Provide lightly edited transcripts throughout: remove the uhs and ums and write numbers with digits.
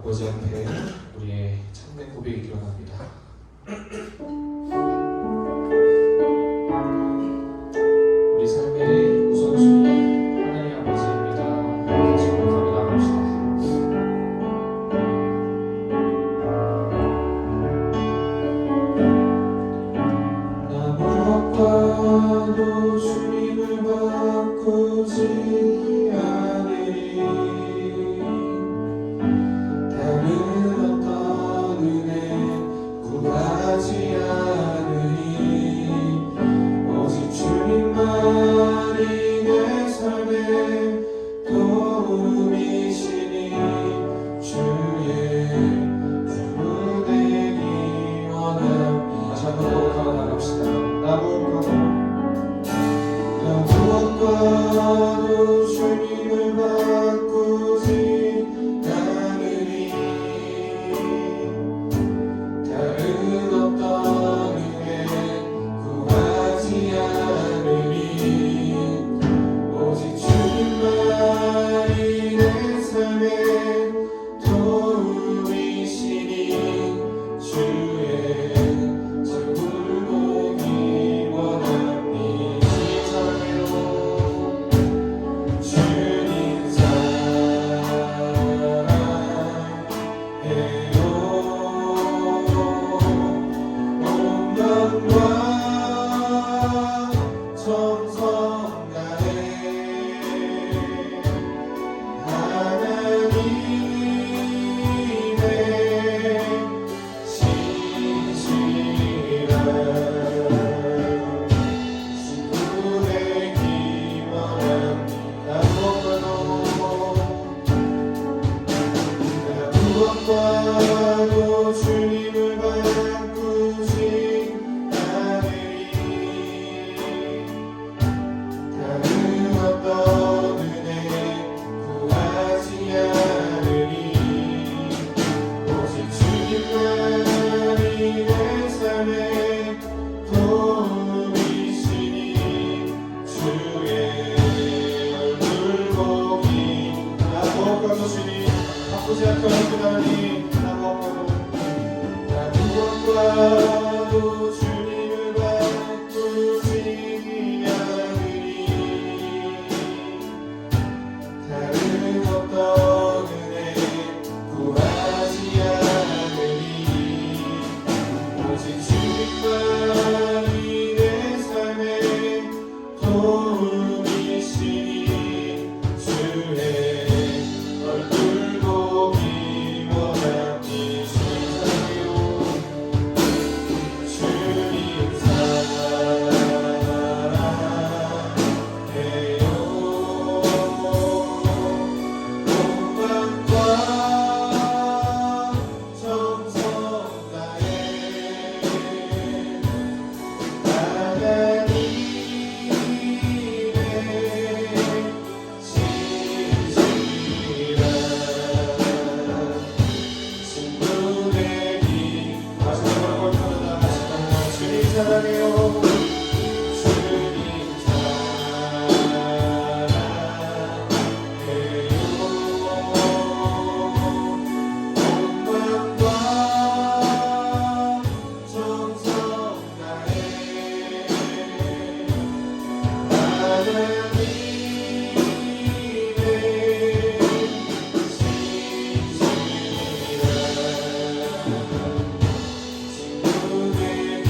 아버지 앞에 우리의 참된 고백이 일어납니다. 우리 삶의 우선순위 하나님 아버지입니다. 같이 고백하며 나갑시다. 나 무엇과도 주님을 바꾸지 않으리. 다른 어떤 은혜 구하지 않으리. 오직 주님만이 내 삶의 도움이시니 주의 주부 되기 원합니다. 다시 한번 고백하며 나갑시다. 나 무엇과도 주님을 바꾸지 않으리. 다른 어떤 은혜 구하지 않으리. 오직 주님만이 내 삶의 도움이시니 주의 주불보기 원합니다. 주님 사랑해요. 온 마음과 정성 다해 하나님의 신실한 신부 되기 원합니다. 무엇과도 주님을 바꾸지 않으리. 다른 어떤 은혜 구하지 않으리. 오직 주님만이 내 삶의 도움이시니 주의 얼굴 보기. 나 무엇과도 주님 바꾸지 않고 하나님, 나 무엇과도 주님을 바꾸지 않으리. 다른 어떤 은혜 구하지 않으리. 오직 주님만이 내 삶의 도움이시니 주의 얼굴 보기 원합니다. 주님 사랑해요. 온 마음과 정성 다해 하나님의 신실한 신부 되기. 다시 한번 고백하며 나가시다. 주님 사랑해요. 주님 사랑해요. 온 마음과 정성 다해 하나님의 신실한 신부 되기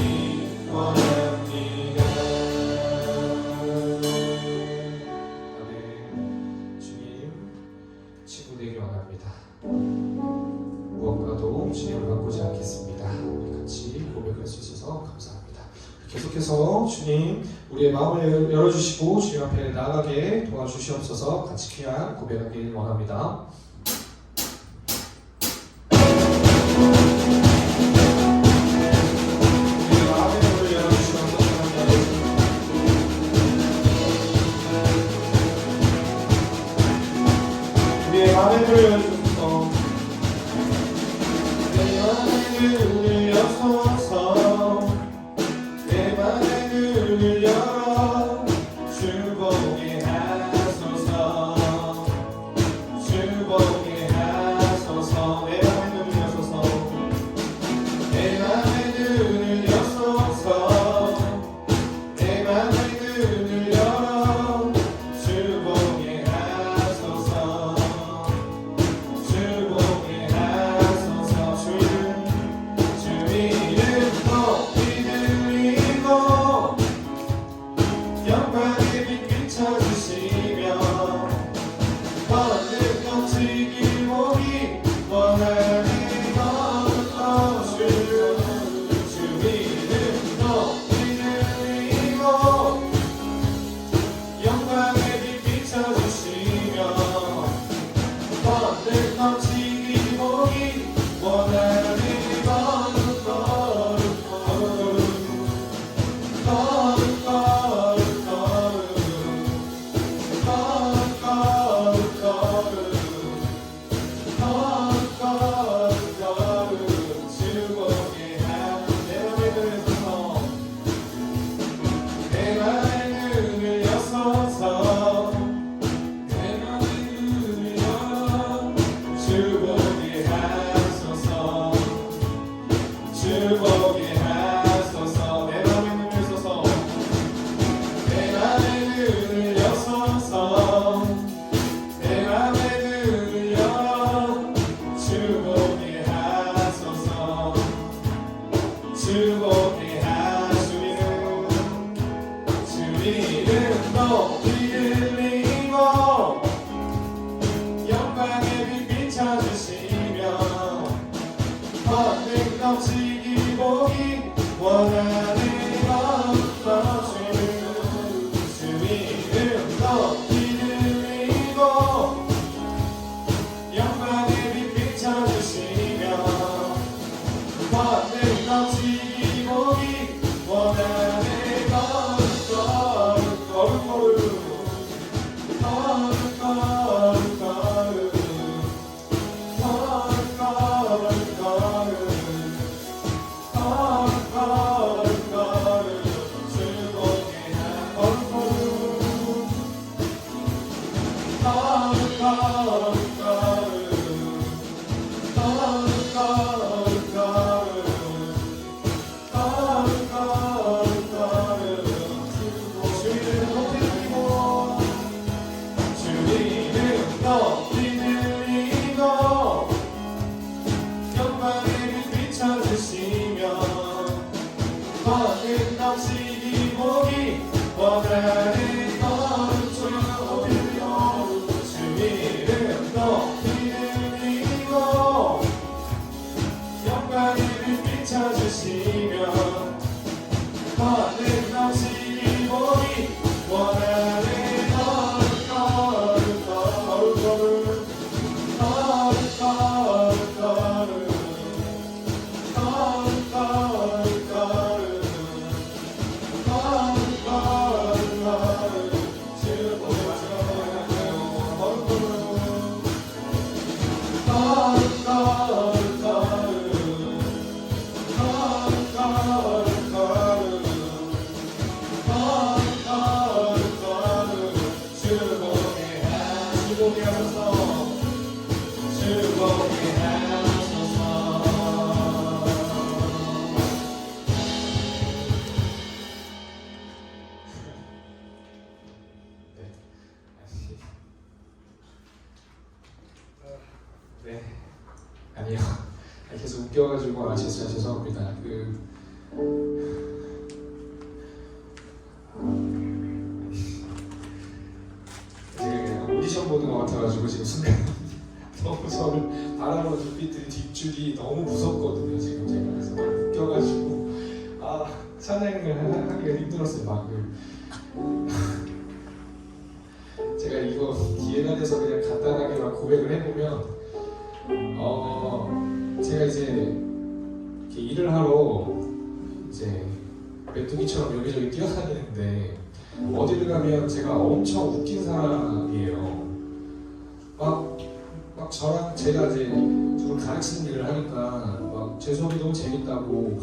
원합니다. 아멘. 주님 친구 되기 원합니다. 무엇과도 주님을 바꾸지 않겠습니다. 우리 같이 고백할 수 있어서 감사합니다. 계속해서 주님 우리의 마음을 열어주시고 주님 앞에 나아가게 도와주시옵소서. 같이 귀한 고백하길 원합니다. 우리의 마음의 문을 열어주시옵소서. 우리의 마음의 문을 열어주소서. 내 마음의 문을 여소서. 내 마음의 문을 열어 주보게 하소서. 주보게 하소서. 내 넘치기 보기 원하는 것도 주님을 높이 들리고 영광의 빛 비춰주시며 원하는 넘치기 보기 원하는 것도 거룩거룩 넘치기 보기 원하는 것을 높이며 주님을 높이 들리고 영광의 빛 비춰주시며 원하는 넘치기 보기 원하는 네, 아니요. 계속 웃겨가지고 진짜 죄송합니다. 지금 오디션 보는 것 같아가지고 지금 순간 너무 저를 바라보는 눈빛들이 뒷줄이 너무 무섭거든요. 지금 제가 그래서 너무 웃겨가지고 찬양을 하기가 힘들었어요. 방금 제가 이거 기회가 돼서 그냥 간단하게만 고백을 해보면 제가 이제 이렇게 일을 하러 이제 메뚜기처럼 여기저기 뛰어다니는데 어디를 가면 제가 엄청 웃긴 사람이에요. 막 저랑 제가 이제 누굴 가르치는 일을 하니까 막 제 수업이 너무 재밌다고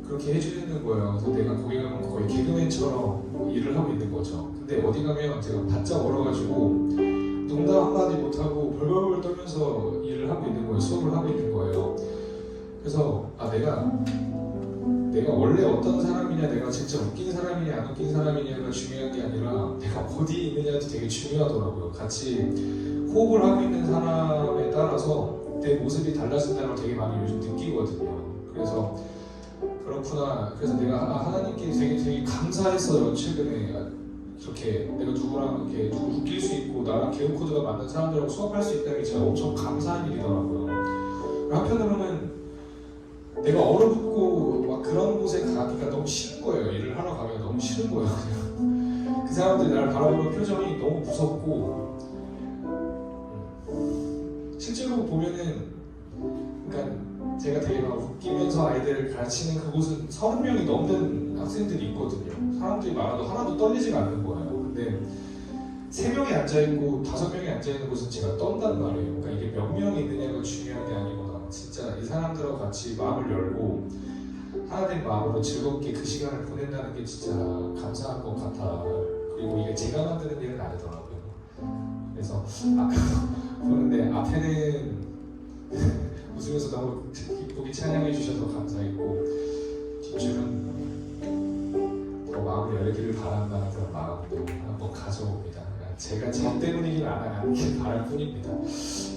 그렇게 해주는 거예요. 그래서 내가 거기 가면 거의 개그맨처럼 일을 하고 있는 거죠. 근데 어디 가면 제가 바짝 얼어가지고 농담 한마디 못하고 벌벌벌 떨면서 일을 하고 있는 거예요. 수업을 하고 있는 거예요. 그래서 내가 원래 어떤 사람이냐, 내가 진짜 웃긴 사람이냐 안 웃긴 사람이냐가 중요한 게 아니라 내가 어디에 있느냐도 되게 중요하더라고요. 같이 호흡을 하고 있는 사람에 따라서 내 모습이 달라진다는 걸 되게 많이 요즘 느끼거든요. 그래서 그렇구나. 그래서 내가 하나님께 되게 감사했어요. 최근에 이렇게 내가 누구랑 이렇게 누구 웃길 수 있고 나랑 개그 코드가 맞는 사람들하고 수업할 수 있다는 게 진짜 엄청 감사한 일이더라고요. 한편으로는 내가 얼어붙고 막 그런 곳에 가기가 너무 싫은 거예요. 일을 하러 가기가 너무 싫은 거예요. 그냥 그 사람들이 나를 바라보는 표정이 너무 무섭고 실제로 보면은 그러니까 제가 되게 막 웃기면서 아이들을 가르치는 그곳은 30명이 넘는 학생들이 있거든요. 사람들이 많아도 하나도 떨리지가 않는 거예요. 근데 3명이 앉아있고 5명이 앉아있는 곳은 제가 떤단 말이에요. 그러니까 이게 몇 명이 있느냐가 중요한 게 아니구나. 진짜 이 사람들하고 같이 마음을 열고 하나된 마음으로 즐겁게 그 시간을 보낸다는 게 진짜 감사한 것 같아. 그리고 이게 제가 만드는 일은 아니더라고요. 그래서 아까 보는데 앞에는 웃으면서 너무 이쁘게 찬양해 주셔서 감사했고 뒷줄은 더 마음을 열기를 바란다는 그런 마음도 한번 가져옵니다. 제가 저 때문이긴 않길 바랄 뿐입니다.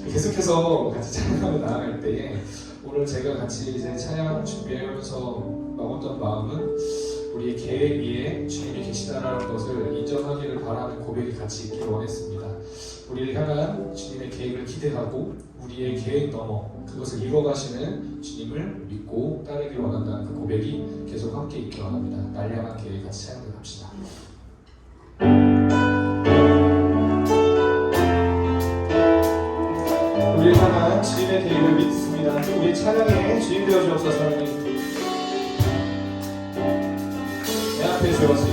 계속해서 같이 찬양하며 나아갈 때에 오늘 제가 같이 이제 찬양 준비하면서 먹었던 마음은 우리의 계획 위에 주님이 계시다라는 것을 인정하기를 바라는 고백이 같이 있기를 원했습니다. 우리를 향한 주님의 계획을 기대하고 우리의 계획 넘어 그것을 이뤄가시는 주님을 믿고 따르길 원한다는 그 고백이 계속 함께 있길 원합니다. 날 향한 계획 같이 찬양합시다. 우리를 향한 주님의 계획을 믿습니다. 우리 찬양의 주인 되어 주옵소서. 내 앞에 주어진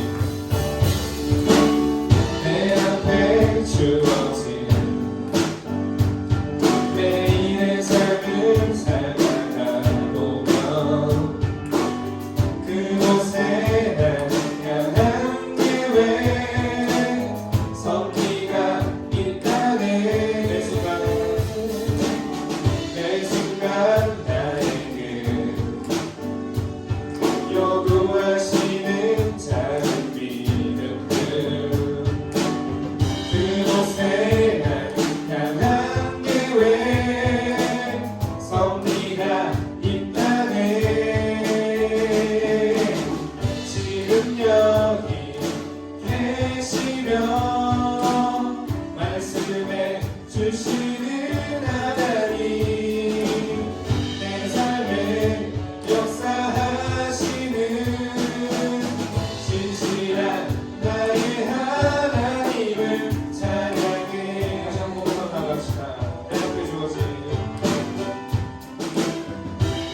내 앞에 주어진 매일의 삶을 살다가 보면 그곳에 날 향한 계획 섭리가 있다네. 매 순간 나에게 요구하시는 작은 믿음들 그곳에 날 향한 계획 섭리가 있다네. 지금 여기 계시며 말씀해 주시는 하나님 내 삶에 역사하시는 진실한 나의 하나님을 찬양해. 다시 한번 나갑시다. 내 앞에 주어진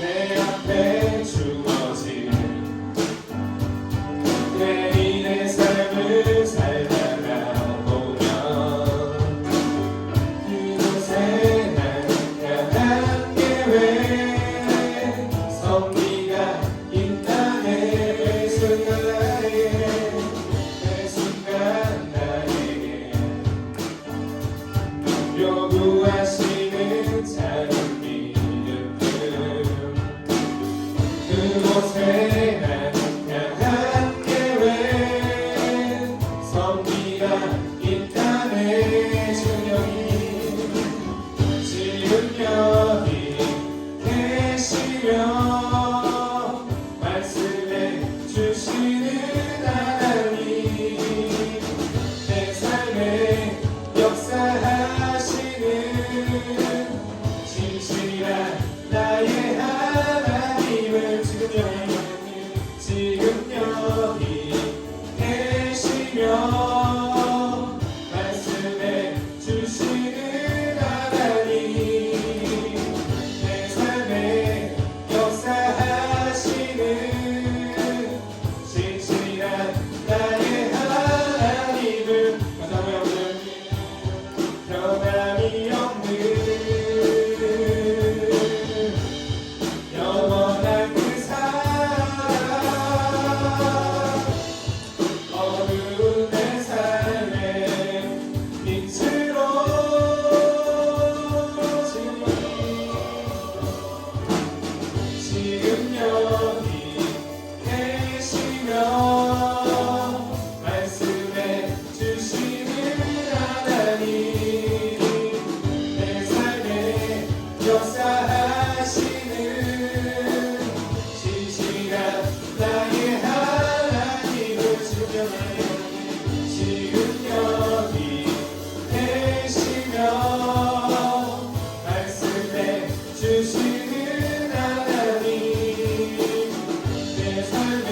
내 앞에 주어진 내일의 삶을 살다가 보면 그곳에 날 향한 계획 섭리가 있다네. 매 순간 나에게 요구하시는 작은 믿음들 그곳에 날 향한 계획 섭리가 있다네. 지금 여기 계시며 말씀해 주시는 하나님 내 삶에 역사하시는 진실한 나의 하나님을 지금 여기 계시며 말씀해 주시는 하나님 내 삶에 역사하시는 진실한 나의 하나님을 변함이 없는 영원한 그 사랑 어두운 내 삶의 빛으로 지금 여기 계시며 말씀해 주시는 하나님 내 삶에 역사하시는 진실한 나의 하나님을 지금 여기 계시며 말씀해 주시는 하나님 내 삶에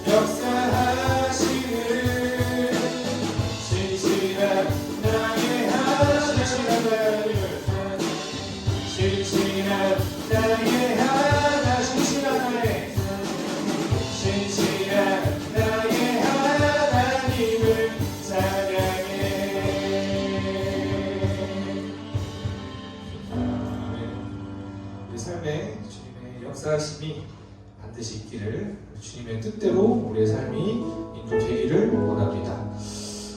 역사하시는 진실한 나의 하나님을 진실한 나의 하나 진실한 나의 하나님을 찬양해. 우리 삶에 주님의 역사하심이 반드시 있기를 주님의 뜻대로 우리의 삶이 인도되기를 원합니다.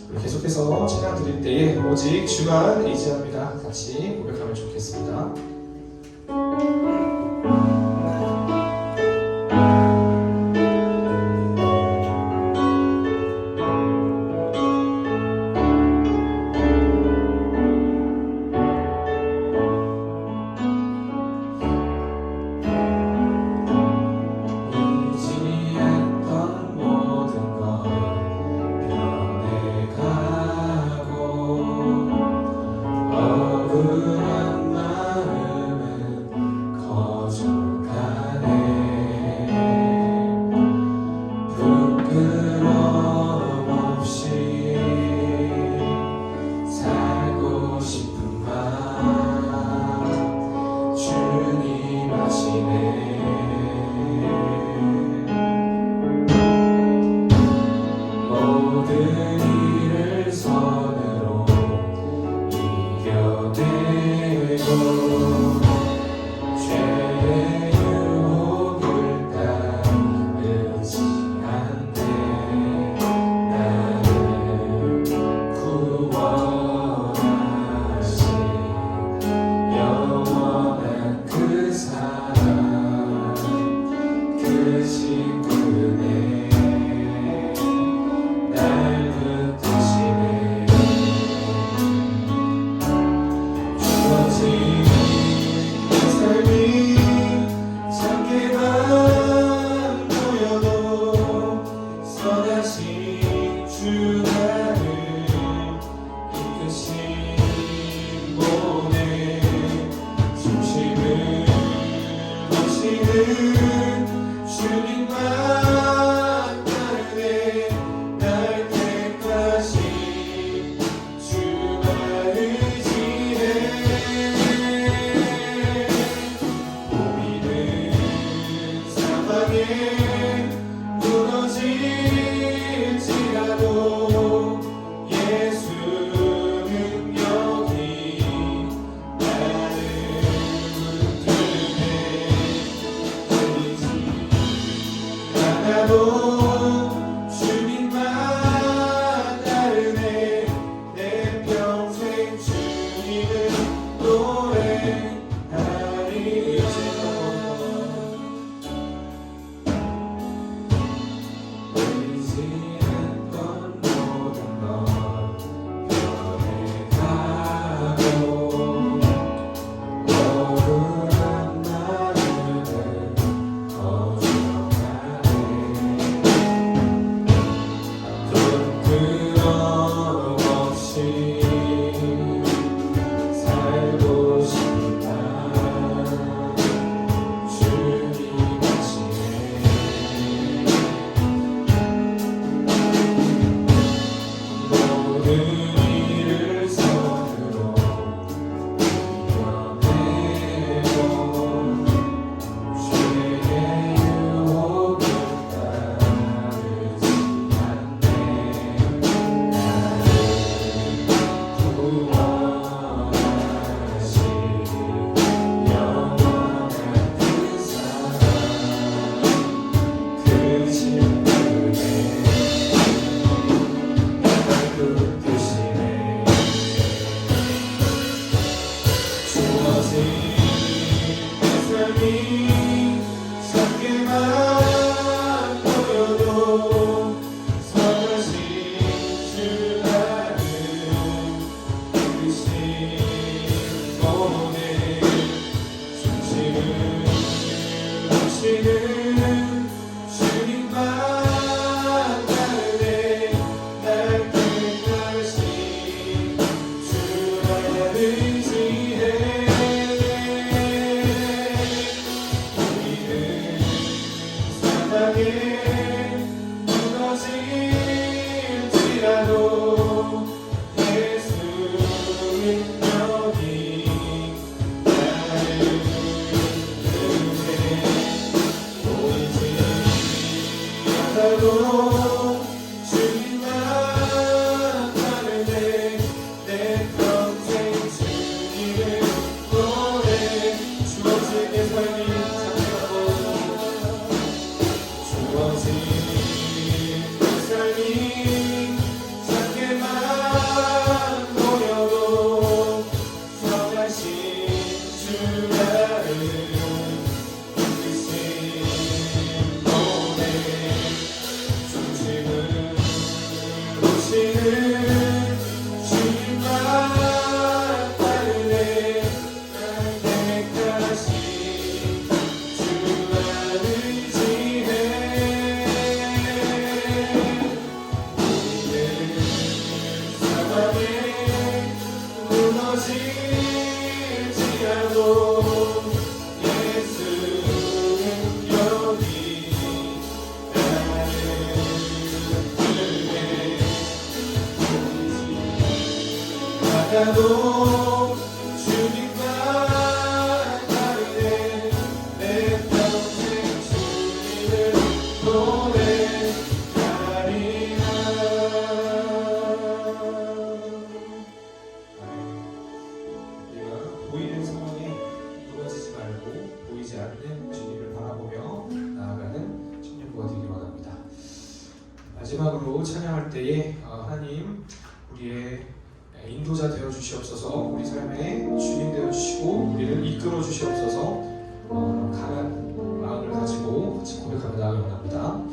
우리 계속해서 찬양 드릴 때에 오직 주만 의지합니다. 같이 고백하면 좋겠습니다. 의지했던 주님만 따르네 날 때까지 주만 의지해 고민은 사방에 무너질지라도 예수 능력이 나를 붙드네 보이지 않아도 주님만 따르네 내 평생 주님을 노래하리 보이지 않던 모든 것 변해가고 억울한 마음은 거듭나네 어떤 그런 없이 살고 싶다 주님 아시네 모든 일을 손으로 이겨내고 죄의 유혹을 따르지 않네 나를 구원하신 영원한 그 사랑 그 심금에 붙드시네 주어진 내 삶이 작게만 보여도 선하신 주 나를 이끄신 모든 중심을 오시는 주님만 따르네 날 때까지 주만 의지해 우리는 사랑에 무너질지라도 예수 능력이 나를 붙드네 보이지 않아도 주님만 따르네 내 평생 주님을 노래 주어진 내 삶이 작게만 주어진 내 삶이 작게만 보여도 선하신 주 나를 이끄신 모든 중심을 오시는 주님만 따르네 날 때까지 주만 의지해 우리는 사방에 무너질지라도 예수 능력이 나를 붙드네 않아도 주님만 따르네 내 평생 주님을 노래하리라 우리가 보이는 상황에 무너지지 말고 보이지 않는 주님을 바라보며 나아가는 청년부가 되기를 원합니다. 마지막으로 찬양할 때에 하나님 우리의 인도자 되어 주시옵소서 우리 삶의 주인 되어 주시고 우리를 이끌어 주시옵소서 강한 마음을 가지고 같이 고백하며 나아가기 원합니다.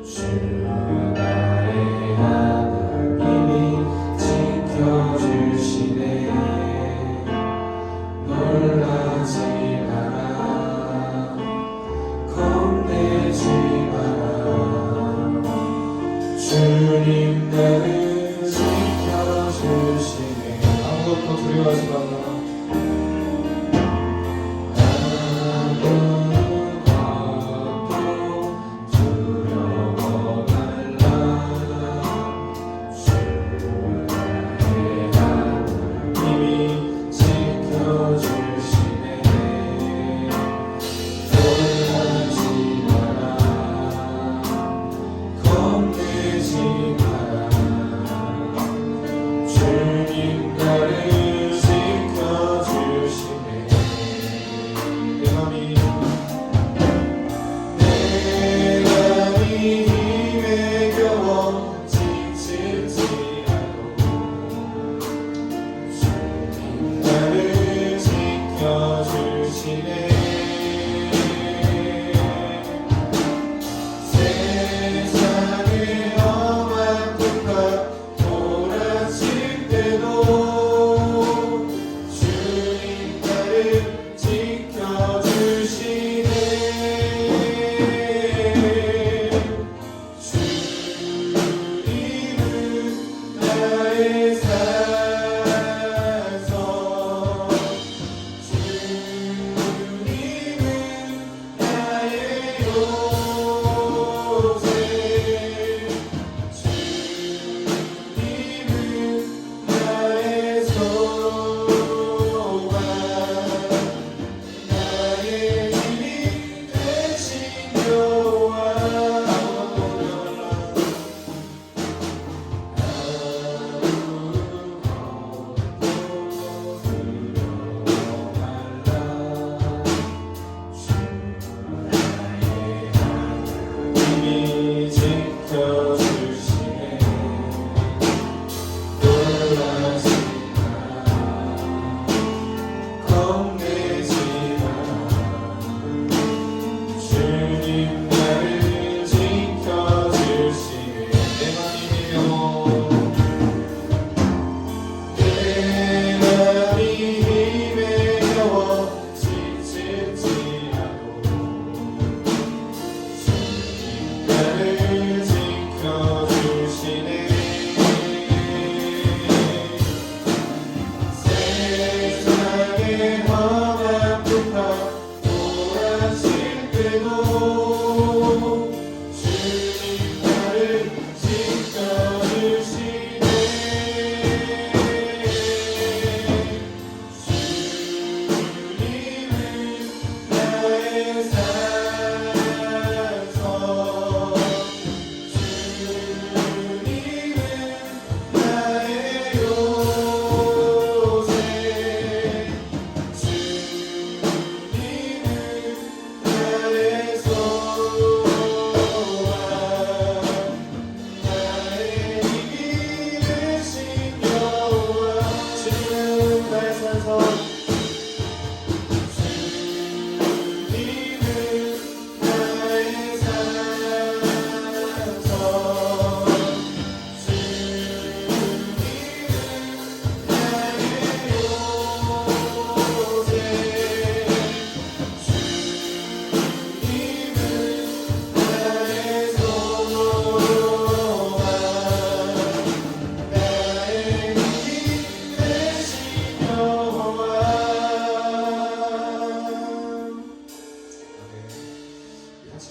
주 나의 주님 나를 지켜주시네. 아무것도 두려워하지 말라.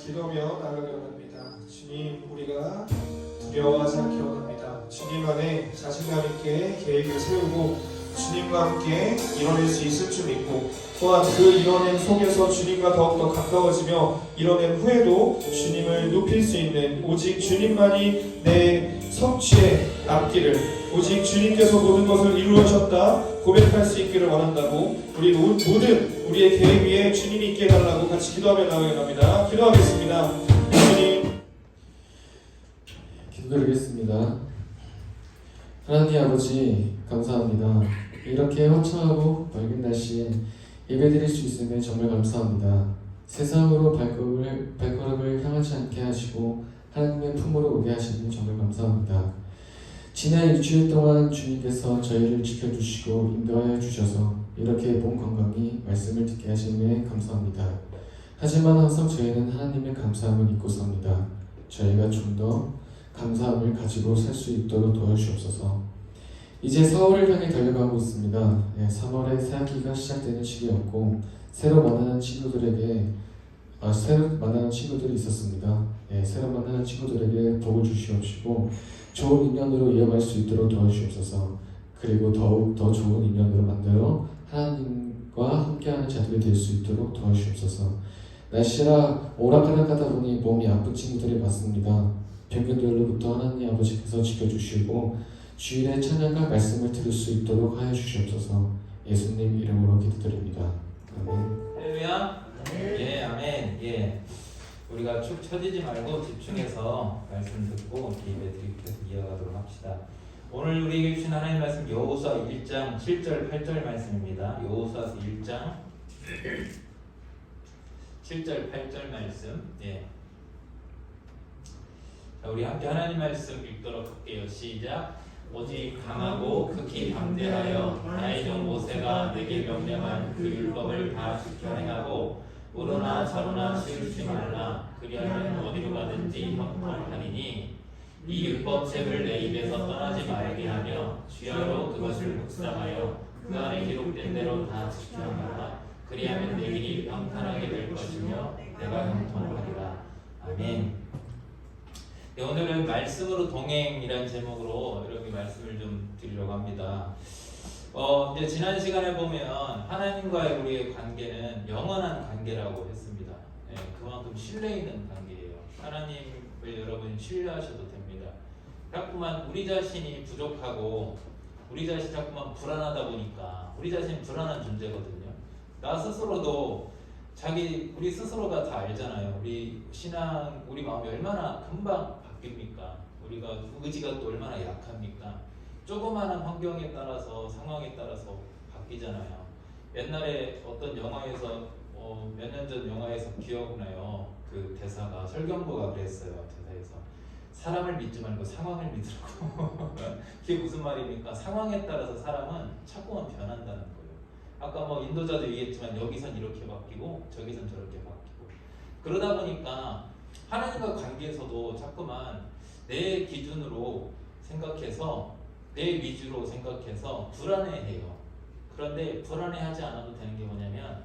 기도하며 나아가기로 합니다. 주님, 우리가 두려워하지 않기 원합니다. 주님 안에 자신감 있게 계획을 세우고 주님과 함께 이뤄낼 수 있을 줄 믿고, 또한 그 이뤄낸 속에서 주님과 더욱더 가까워지며 이뤄낸 후에도 주님을 높일 수 있는, 오직 주님만이 내 성취의 앞길을, 오직 주님께서 모든 것을 이루어졌다 고백할 수 있기를 원한다고, 우리 모든 우리의 계획 위에 주님이 있게 해달라고 같이 기도하며 나아갑니다. 기도하겠습니다. 주님, 기도드리겠습니다. 하나님 아버지, 감사합니다. 이렇게 화창하고 맑은 날씨에 예배드릴 수 있음에 정말 감사합니다. 세상으로 발걸음을 향하지 않게 하시고 하나님의 품으로 오게 하시니 정말 감사합니다. 지난 일주일 동안 주님께서 저희를 지켜주시고 인도하여 주셔서 이렇게 몸 건강히 말씀을 듣게 하시니 감사합니다. 하지만 항상 저희는 하나님의 감사함을 잊고 삽니다. 저희가 좀 더 감사함을 가지고 살 수 있도록 도와주시옵소서. 이제 4월을 향해 달려가고 있습니다. 3월에 새 학기가 시작되는 시기였고 새로 만나는 친구들이 있었습니다. 새로 만나는 친구들에게 복을 주시옵시고 좋은 인연으로 이어갈 수 있도록 도와주시옵소서. 그리고 더욱 더 좋은 인연으로 만들어 하나님과 함께하는 자들이 될 수 있도록 도와주시옵소서. 날씨가 오락가락하다 보니 몸이 아픈 친구들이 많습니다. 병균들로부터 하나님 아버지께서 지켜주시고 주일에 찬양과 말씀을 들을 수 있도록 하여 주시옵소서. 예수님 이름으로 기도드립니다. 아멘. 할렐루야. 예, 아멘. 예. 우리가 축 처지지 말고 집중해서 말씀 듣고 예배 드리면서 이어가도록 합시다. 오늘 우리에게 주신 하나님 말씀 여호수아 1장 7절 8절 말씀입니다. 여호수아서 1장 7절 8절 말씀. 예. 자, 우리 함께 하나님 말씀 읽도록 할게요. 시작. 오직 강하고 극히 담대하여 나의 종 모세가 내게 명령한 그 율법을 다 지켜 행하고 우로나 좌로나 치우치지 말라. 그리하면 어디로 가든지 형통하리니 이 율법책을 내 입에서 떠나지 말게 하며 주야로 그것을 묵상하여 그 안에 기록된 대로 다 지켜 행하라. 그리하면 내 길이 평탄하게 될 것이며 내가 형통하리라. 아멘. 네, 오늘은 말씀으로 동행이라는 제목으로 이렇게 말씀을 좀 드리려고 합니다. 이제 지난 시간에 보면 하나님과의 우리의 관계는 영원한 관계라고 했습니다. 그만큼 신뢰 있는 관계예요. 하나님을 여러분 신뢰하셔도 됩니다. 자꾸만 우리 자신이 부족하고 우리 자신이 자꾸만 불안하다 보니까 우리 자신이 불안한 존재거든요. 나 스스로도 우리 스스로가 다 알잖아요. 우리 신앙, 우리 마음이 얼마나 금방 바뀝니까? 우리가 의지가 또 얼마나 약합니까? 조그마한 환경에 따라서 상황에 따라서 바뀌잖아요. 옛날에 어떤 영화에서 몇 년 전 영화에서 기억나요. 그 대사가 설경구가 그랬어요. 대사에서 사람을 믿지 말고 상황을 믿으라고. 그게 무슨 말입니까? 상황에 따라서 사람은 자꾸만 변한다는 거예요. 아까 인도자도 얘기했지만 여기선 이렇게 바뀌고 저기선 저렇게 바뀌고 그러다 보니까 하나님과 관계에서도 자꾸만 내 기준으로 생각해서 내 위주로 생각해서 불안해해요. 그런데 불안해하지 않아도 되는 게 뭐냐면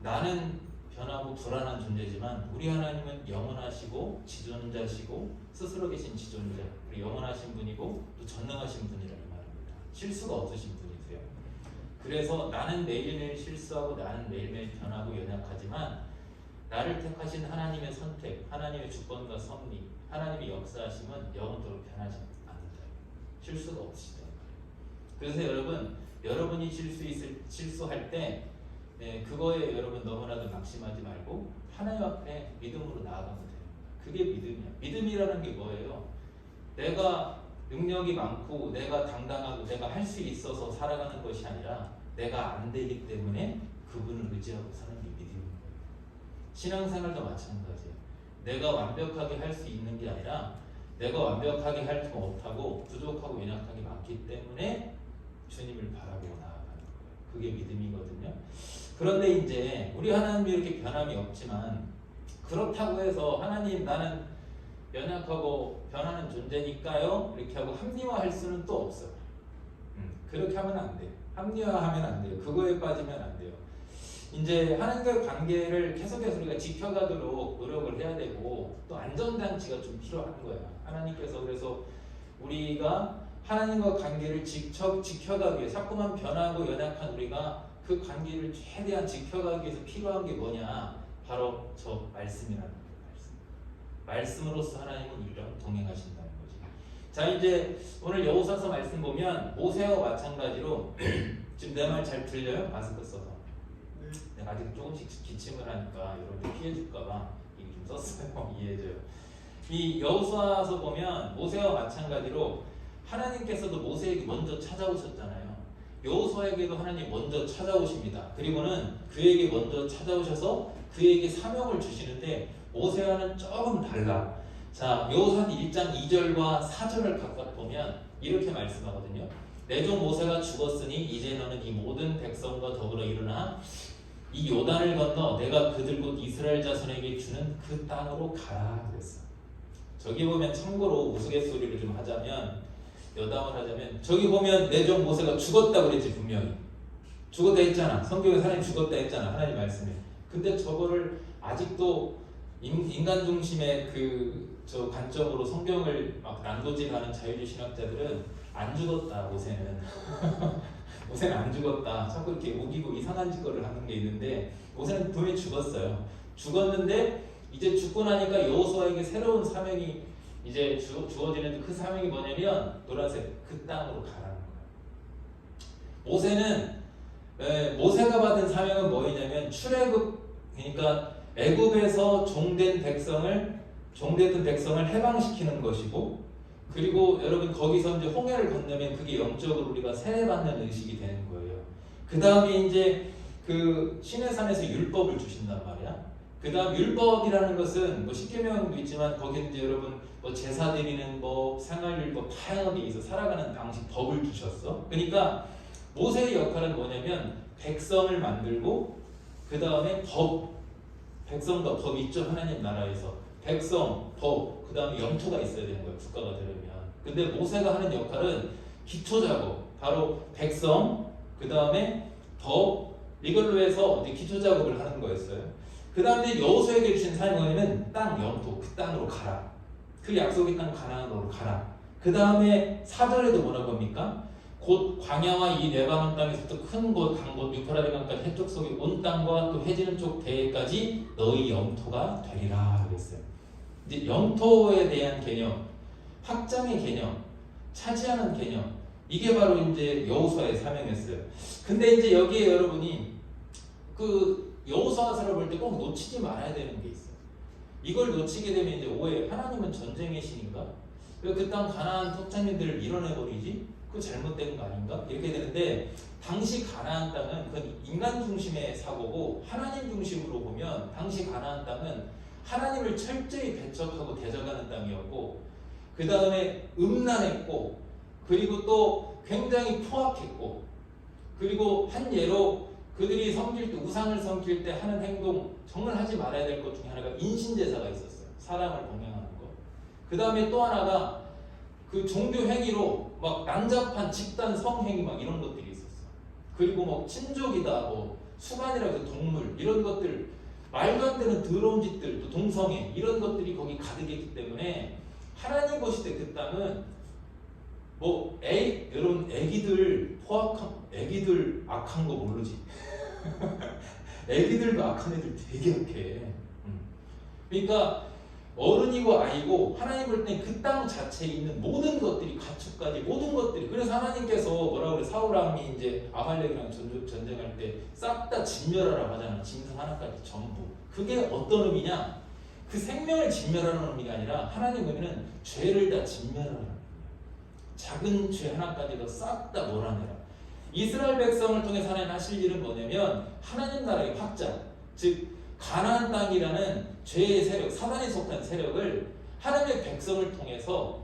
나는 변하고 불안한 존재지만 우리 하나님은 영원하시고 지존자시고 스스로 계신 지존자 그리고 영원하신 분이고 또 전능하신 분이라는 말입니다. 실수가 없으신 분이세요. 그래서 나는 매일매일 실수하고 나는 매일매일 변하고 연약하지만 나를 택하신 하나님의 선택, 하나님의 주권과 섭리, 하나님의 역사하심은 영원토록 변하지 않는다. 실수가 없으시다. 그래서 여러분이 실수할 때 그거에 여러분 너무나도 낙심하지 말고 하나님 앞에 믿음으로 나아가면 돼요. 그게 믿음이야. 믿음이라는 게 뭐예요? 내가 능력이 많고 내가 당당하고 내가 할 수 있어서 살아가는 것이 아니라 내가 안 되기 때문에 그분을 의지하고 사는 게 믿음인 거예요. 신앙생활도 마찬가지예요. 내가 완벽하게 할 수 있는 게 아니라 내가 완벽하게 할 수 못하고 부족하고 연약한 게 많기 때문에 주님을 바라보고 나아가는 거예요. 그게 믿음이거든요. 그런데 이제 우리 하나님이 이렇게 변함이 없지만 그렇다고 해서 하나님 나는 연약하고 변하는 존재니까요 이렇게 하고 합리화할 수는 또 없어요. 그렇게 하면 안 돼요. 합리화하면 안 돼요. 그거에 빠지면 안 돼요. 이제 하나님과의 관계를 계속해서 우리가 지켜가도록 노력을 해야 되고 또 안전장치가 좀 필요한 거야. 하나님께서 그래서 우리가 하나님과 관계를 지켜가기 위해 자꾸만 변하고 연약한 우리가 그 관계를 최대한 지켜가기 위해서 필요한 게 뭐냐? 바로 저 말씀이라는 거예요. 말씀으로서 하나님은 우리랑 동행하신다는 거지. 자 이제 오늘 여호수아서 말씀 보면 모세와 마찬가지로 지금 내 말 잘 들려요? 마스크 써서. 내가 아직 조금씩 기침을 하니까 여러분들 피해줄까봐 이거 좀 썼어요. 이해해줘요. 이 여호수아서 보면 모세와 마찬가지로 하나님께서도 모세에게 먼저 찾아오셨잖아요. 여호수아에게도 하나님 먼저 찾아오십니다. 그리고는 그에게 먼저 찾아오셔서 그에게 사명을 주시는데 모세와는 조금 달라. 자, 여호수아 1장 2절과 4절을 각각 보면 이렇게 말씀하거든요. 내 종 모세가 죽었으니 이제 너는 이 모든 백성과 더불어 일어나 이 요단을 건너 내가 그들 곧 이스라엘 자손에게 주는 그 땅으로 가라 그랬어. 저기 보면 참고로 우스갯소리를 좀 하자면 여담을 하자면 저기 보면 내 종 모세가 죽었다 그랬지 분명히 죽었다 했잖아. 성경에 사람이 죽었다 했잖아. 하나님 말씀에. 근데 저거를 아직도 인간 중심의 저 관점으로 성경을 막 난도질하는 자유주의 신학자들은 안 죽었다 모세는. 모세는 안 죽었다. 자꾸 이렇게 우기고 이상한 짓거리를 하는 게 있는데 모세는 분명히 죽었어요. 죽었는데 이제 죽고 나니까 여호수아에게 새로운 사명이 이제 주어지는데 그 사명이 뭐냐면 노란색 그 땅으로 가라는 거예요. 모세가 받은 사명은 뭐냐면 출애굽 그러니까 애굽에서 종됐던 백성을 해방시키는 것이고 그리고 여러분 거기서 이제 홍해를 건너면 그게 영적으로 우리가 세례받는 의식이 되는 거예요. 그 다음에 이제 그 시내산에서 율법을 주신단 말이야. 그 다음 율법이라는 것은 뭐 십계명도 있지만 거기는 이제 여러분 뭐 제사 드리는 법, 생활율법 다양하게 있어 살아가는 방식 법을 주셨어. 그러니까 모세의 역할은 뭐냐면 백성을 만들고 그 다음에 백성과 법 있죠 하나님 나라에서 백성, 법, 그 다음에 영토가 있어야 되는 거예요 국가가 되려면. 근데 모세가 하는 역할은 기초 작업, 바로 백성, 그 다음에 법 이걸로 해서 이제 기초 작업을 하는 거였어요. 그 다음에 여호수아에게 주신 사명이 뭐냐면 땅, 영토, 그 땅으로 가라. 그 약속의 땅 가나안으로 가라. 그 다음에 4절에도 뭐라고 합니까? 곧 광야와 이 레바논 땅에서부터 큰 곳, 강 곳, 유프라데 강까지 해쪽 속에 온 땅과 또 해지는 쪽 대해까지 너희 영토가 되리라 그랬어요. 이제 영토에 대한 개념, 확장의 개념, 차지하는 개념, 이게 바로 이제 여호수아의 사명이었어요. 근데 이제 여기에 여러분이 그 여호수아서를 볼 때 꼭 놓치지 말아야 되는 게 있어요. 이걸 놓치게 되면 이제 오해, 하나님은 전쟁의 신인가? 왜 그 땅 가나안 토착민들을 밀어내버리지? 그 잘못된 거 아닌가? 이렇게 되는데 당시 가나안 땅은 그 인간 중심의 사고고 하나님 중심으로 보면 당시 가나안 땅은 하나님을 철저히 배척하고 대적하는 땅이었고 그 다음에 음란했고 그리고 또 굉장히 포악했고 그리고 한 예로 그들이 섬길 때 우상을 섬길 때 하는 행동 정말 하지 말아야 될 것 중에 하나가 인신제사가 있었어요. 사람을 동행하는 거. 그 다음에 또 하나가 그 종교 행위로 막 난잡한 집단 성행위 막 이런 것들이 있었어. 그리고 뭐 친족이다, 뭐 수간이라고 동물 이런 것들 말도 안 되는 더러운 짓들 또 동성애 이런 것들이 거기 가득했기 때문에 하나님 보실 때 그 땅은 뭐 여러분 애기들 애기들 악한 거 모르지? 애기들도 악한 애들 되게 약해. 그러니까 어른이고 아이고 하나님 볼 때 그 땅 자체에 있는 모든 것들이 가축까지 모든 것들이 그래서 하나님께서 뭐라고 그래 사울왕이 이제 아말렉이랑 전쟁할 때 싹 다 진멸하라고 하잖아. 짐승 하나까지 전부. 그게 어떤 의미냐? 그 생명을 진멸하는 의미가 아니라 하나님 의미는 죄를 다 진멸하는 의미야. 작은 죄 하나까지도 싹 다 몰아내라. 이스라엘 백성을 통해서 하나님 하실 일은 뭐냐면 하나님 나라의 확장, 즉 가나안 땅이라는 죄의 세력, 사단에 속한 세력을 하나님의 백성을 통해서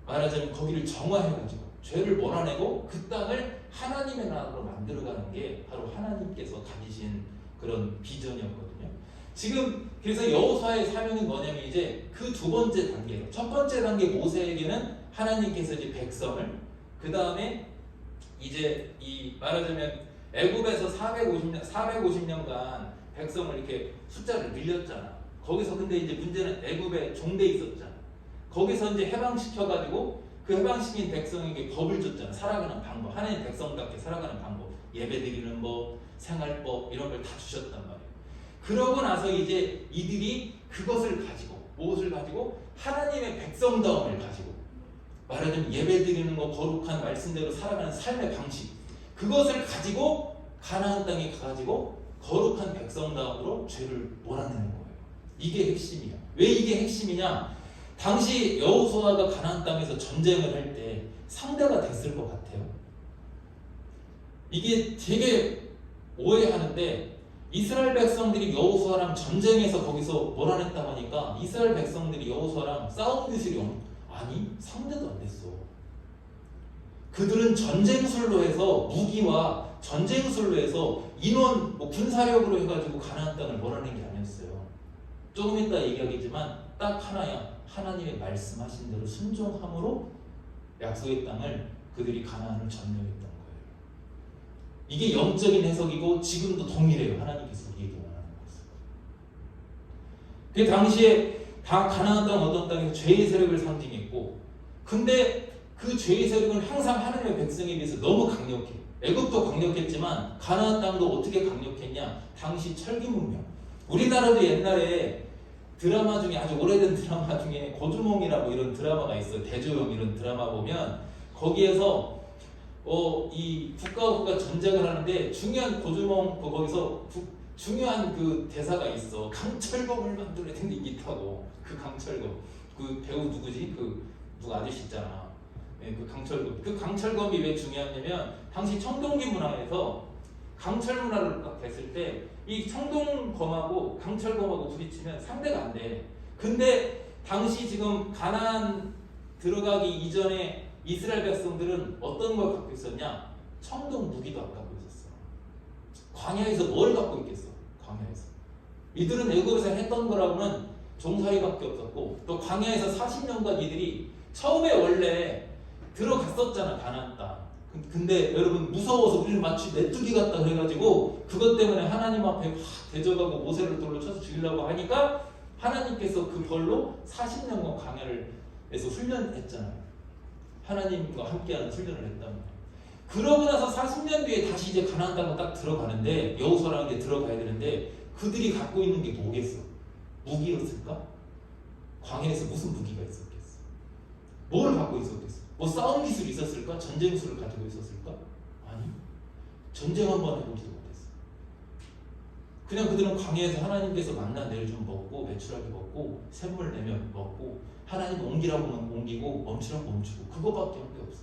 말하자면 거기를 정화해가지고 죄를 몰아내고 그 땅을 하나님의 나라로 만들어가는 게 바로 하나님께서 가지신 그런 비전이었거든요. 지금 그래서 여호수아의 사명이 뭐냐면 이제 그 두 번째 단계로 첫 번째 단계 모세에게는 하나님께서 이제 백성을 그 다음에 이제 이 말하자면 애굽에서 450년간 백성을 이렇게 숫자를 늘렸잖아. 거기서 근데 이제 문제는 애굽에 종돼 있었잖아. 거기서 이제 해방시켜가지고 그 해방시킨 백성에게 법을 줬잖아. 살아가는 방법, 하나님 백성답게 살아가는 방법, 예배드리는 법, 생활법 이런 걸 다 주셨단 말이에요. 그러고 나서 이제 이들이 그것을 가지고 무엇을 가지고 하나님의 백성다움을 가지고 말하자면 예배드리는 거 거룩한 말씀대로 살아가는 삶의 방식 그것을 가지고 가나안 땅에 가지고 거룩한 백성다움으로 죄를 몰아내는 거예요. 이게 핵심이야. 왜 이게 핵심이냐? 당시 여호수아가 가나안 땅에서 전쟁을 할 때 상대가 됐을 것 같아요. 이게 되게 오해하는데 이스라엘 백성들이 여호수아랑 전쟁에서 거기서 몰아냈다고 하니까 이스라엘 백성들이 여호수아랑 싸움 기술이 아니 상대도 안 됐어. 그들은 전쟁술로 해서 무기와 전쟁술로 해서 인원 뭐 군사력으로 해가지고 가나안 땅을 몰아낸 게 아니었어요. 조금 이따 얘기하겠지만 딱 하나야. 하나님의 말씀하신 대로 순종함으로 약속의 땅을 그들이 가나안을 점령했던 거예요. 이게 영적인 해석이고 지금도 동일해요. 하나님께서 우리에게 원하는 것은. 그 당시에 가나안 땅 어떤 땅에서 죄의 세력을 상징했고, 근데 그 죄의 세력은 항상 하나님의 백성에 비해서 너무 강력해. 애굽도 강력했지만 가나안 땅도 어떻게 강력했냐? 당시 철기 문명. 우리나라도 옛날에 드라마 중에 아주 오래된 드라마 중에 고주몽이라고 이런 드라마가 있어요. 대조영 이런 드라마 보면 거기에서 이 국가와 전쟁을 하는데 중요한 고주몽 거기서 중요한 그 대사가 있어. 강철검을 만들어야 되는데 이게 타고 그 강철검 그 배우 누구지? 그 누구 아저씨 있잖아. 네, 그 강철검. 그 강철검이 왜 중요하냐면 당시 청동기 문화에서 강철 문화를 딱 됐을 때 이 청동검하고 강철검하고 부딪히면 상대가 안 돼. 근데 당시 지금 가나안 들어가기 이전에 이스라엘 백성들은 어떤 걸 갖고 있었냐? 청동 무기도 안 갖고 있었어. 광야에서 뭘 갖고 있겠어? 광야에서. 이들은 애굽에서 했던 거라고는 종살이밖에 없었고, 또 광야에서 40년간 이들이 처음에 원래 들어갔었잖아, 가나안 땅. 근데 여러분 무서워서 우리를 마치 메뚜기 같다 그래가지고 그것 때문에 하나님 앞에 확 대적하고 모세를 돌로 쳐서 죽이려고 하니까 하나님께서 그 벌로 40년간 광야에서 훈련했잖아요. 하나님과 함께하는 훈련을 했단 말이에요. 그러고 나서 40년 뒤에 다시 이제 가나안 땅으로 딱 들어가는데, 여호수아라는 게 들어가야 되는데 그들이 갖고 있는 게 뭐겠어? 무기였을까? 광야에서 무슨 무기가 있었겠어? 뭘 갖고 있었겠어? 뭐 싸움 기술이 있었을까? 전쟁술을 가지고 있었을까? 아니, 전쟁 한번 해보지도 못했어. 그냥 그들은 광야에서 하나님께서 만나 내일 좀 먹고 메추라기 먹고 샘물 내며 먹고 하나님 옮기라고 하면 옮기고 멈추라고 멈추고 그거밖에 한 게 없어.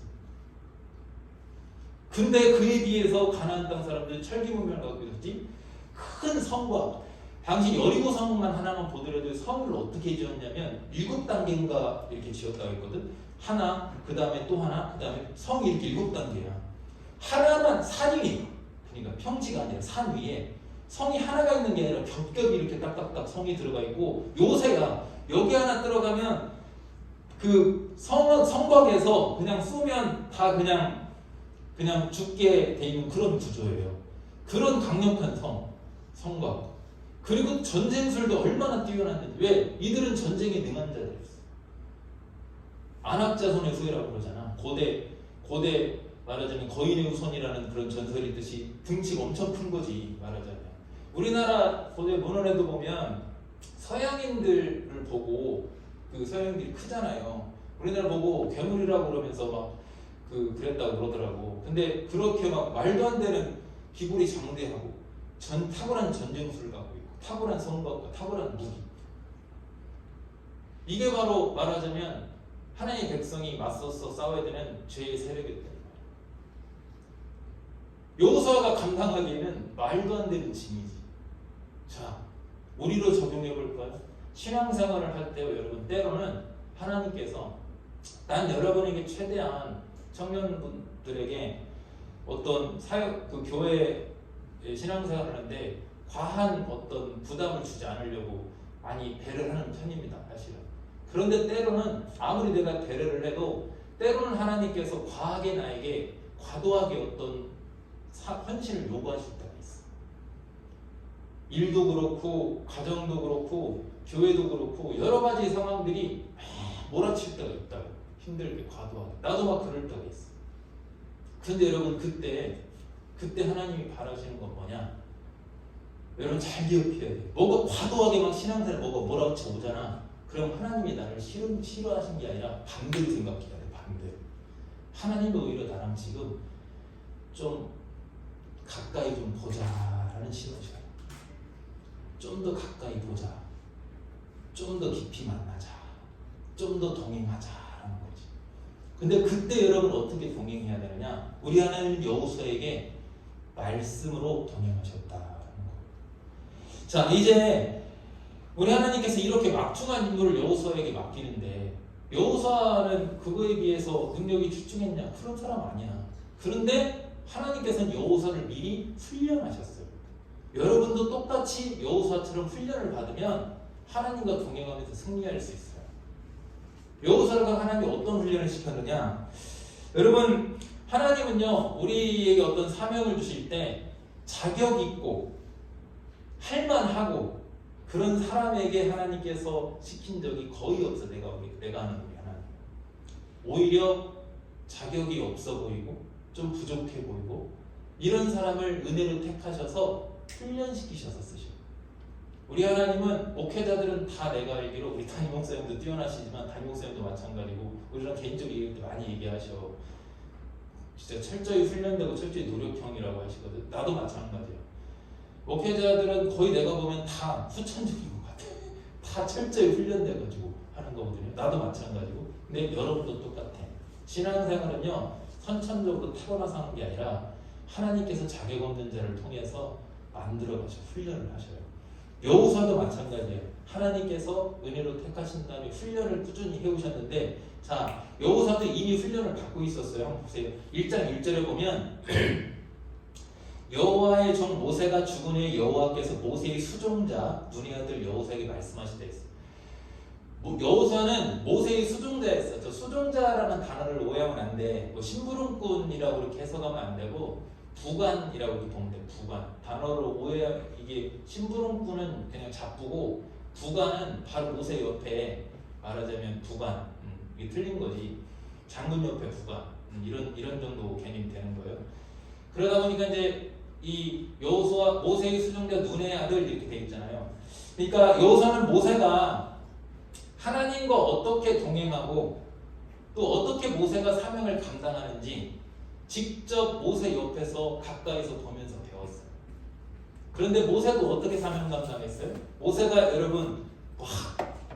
근데 그에 비해서 가나안 땅 사람들 철기문명을 갖고 있었지. 큰 성과, 당시 여리고 성만 하나만 보더라도 성을 어떻게 지었냐면 7단계인가 이렇게 지었다고 했거든. 하나, 그 다음에 또 하나, 그 다음에 성이 이렇게 7단계야. 하나만 산 위에, 그러니까 평지가 아니라 산 위에 성이 하나가 있는 게 아니라 겹겹이 이렇게 딱딱딱 성이 들어가 있고, 요새야 여기 하나 들어가면 그 성곽에서 그냥 쏘면 다 그냥 죽게 돼 있는 그런 구조예요. 그런 강력한 성곽. 그리고 전쟁술도 얼마나 뛰어났는지. 왜? 이들은 전쟁에 능한 자들이었어. 안악자손의 후예라고 그러잖아. 고대 말하자면 거인의 후손이라는 그런 전설이 있듯이 등치가 엄청 큰 거지, 말하자면. 우리나라 고대 문헌에도 보면 서양인들을 보고, 그 서양인들이 크잖아요. 우리나라 보고 괴물이라고 그러면서 막 그랬다고 그러더라고. 근데 그렇게 막 말도 안 되는 기골이 장대하고 탁월한 전쟁술을 갖고 있고 탁월한 성곽과 탁월한 무기. 이게 바로 말하자면 하나님의 백성이 맞서서 싸워야 되는 죄의 세력이었다. 여호수아가 감당하기에는 말도 안 되는 짐이지. 자, 우리로 적용해 볼까요? 신앙생활을 할 때요, 여러분, 때로는 하나님께서 난 여러분에게 최대한 청년분들에게 어떤 교회 신앙생활을 하는데 과한 어떤 부담을 주지 않으려고 많이 배려를 하는 편입니다, 사실은. 그런데 때로는 아무리 내가 배려를 해도 때로는 하나님께서 과하게 나에게 과도하게 어떤 헌신을 요구하실 때가 있어. 일도 그렇고 가정도 그렇고 교회도 그렇고 여러 가지 상황들이 몰아칠 때가 있다고. 힘들게 과도하게. 나도 막 그럴 때가 있어. 근데 여러분 그때 하나님이 바라시는 건 뭐냐? 여러분 잘 기억해야 돼. 뭐가 과도하게 막 신앙생활 몰아쳐 오잖아. 그럼 하나님이 나를 싫어하신 게 아니라 반대로 생각해야 돼. 반대로. 하나님도 오히려 나랑 지금 좀 가까이 좀 보자라는 시도죠. 좀 더 가까이 보자. 좀 더 깊이 만나자. 좀 더 동행하자라는 거지. 근데 그때 여러분 어떻게 동행해야 되느냐? 우리 하나님 여호수아에게 말씀으로 동행하셨다라는 거. 자, 이제 우리 하나님께서 이렇게 막중한 임무를 여호수아에게 맡기는데 여호수아는 그거에 비해서 능력이 출중했냐? 그런 사람 아니야. 그런데 하나님께서는 여호수아를 미리 훈련하셨어요. 여러분도 똑같이 여호수아처럼 훈련을 받으면 하나님과 동행하면서 승리할 수 있어요. 여호수아가 하나님이 어떤 훈련을 시켰느냐? 여러분, 하나님은요 우리에게 어떤 사명을 주실 때 자격 있고 할만하고 그런 사람에게 하나님께서 시킨 적이 거의 없어. 내가 아는 우리 하나님. 오히려 자격이 없어 보이고 좀 부족해 보이고 이런 사람을 은혜로 택하셔서 훈련시키셔서 쓰셔. 우리 하나님은 목회자들은 다 내가 알기로 우리 담임 목사님도 뛰어나시지만 담임 목사님도 마찬가지고 우리랑 개인적으로 얘기할 때 많이 얘기하셔. 진짜 철저히 훈련되고 철저히 노력형이라고 하시거든. 나도 마찬가지야. 목회자들은 거의 내가 보면 다 후천적인 것 같아. 다 철저히 훈련돼가지고 하는 거거든요. 나도 마찬가지고. 근데 여러분도 똑같아. 신앙생활은요 선천적으로 타고나서 하는 게 아니라 하나님께서 자격 없는 자를 통해서 만들어가셔. 훈련을 하셔요. 여호수아도 마찬가지예요. 하나님께서 은혜로 택하신 다음에 훈련을 꾸준히 해오셨는데, 자 여호수아도 이미 훈련을 받고 있었어요. 한번 보세요. 1장 1절에 보면 여호와의 종 모세가 죽은 후에 여호와께서 모세의 수종자 눈의 아들 여호수아에게 말씀하시다 했어요. 여호수아는 모세의 수종자였어. 저 수종자라는 단어를 오해하면 안 돼. 뭐 심부름꾼이라고 이렇게 해석하면 안 되고 부관이라고 이렇게 보면 돼. 부관. 단어로 이게 심부름꾼은 그냥 잡부고 부관은 바로 모세 옆에 말하자면 부관. 이게 틀린 거지. 장군 옆에 부관. 이런 정도 개념이 되는 거예요. 그러다 보니까 이제 이 여호수아 모세의 수종자 눈의 아들 이렇게 돼 있잖아요. 그러니까 여호수아는 모세가 하나님과 어떻게 동행하고 또 어떻게 모세가 사명을 감당하는지 직접 모세 옆에서 가까이서 보면서 배웠어요. 그런데 모세도 어떻게 사명 감당했어요? 모세가 여러분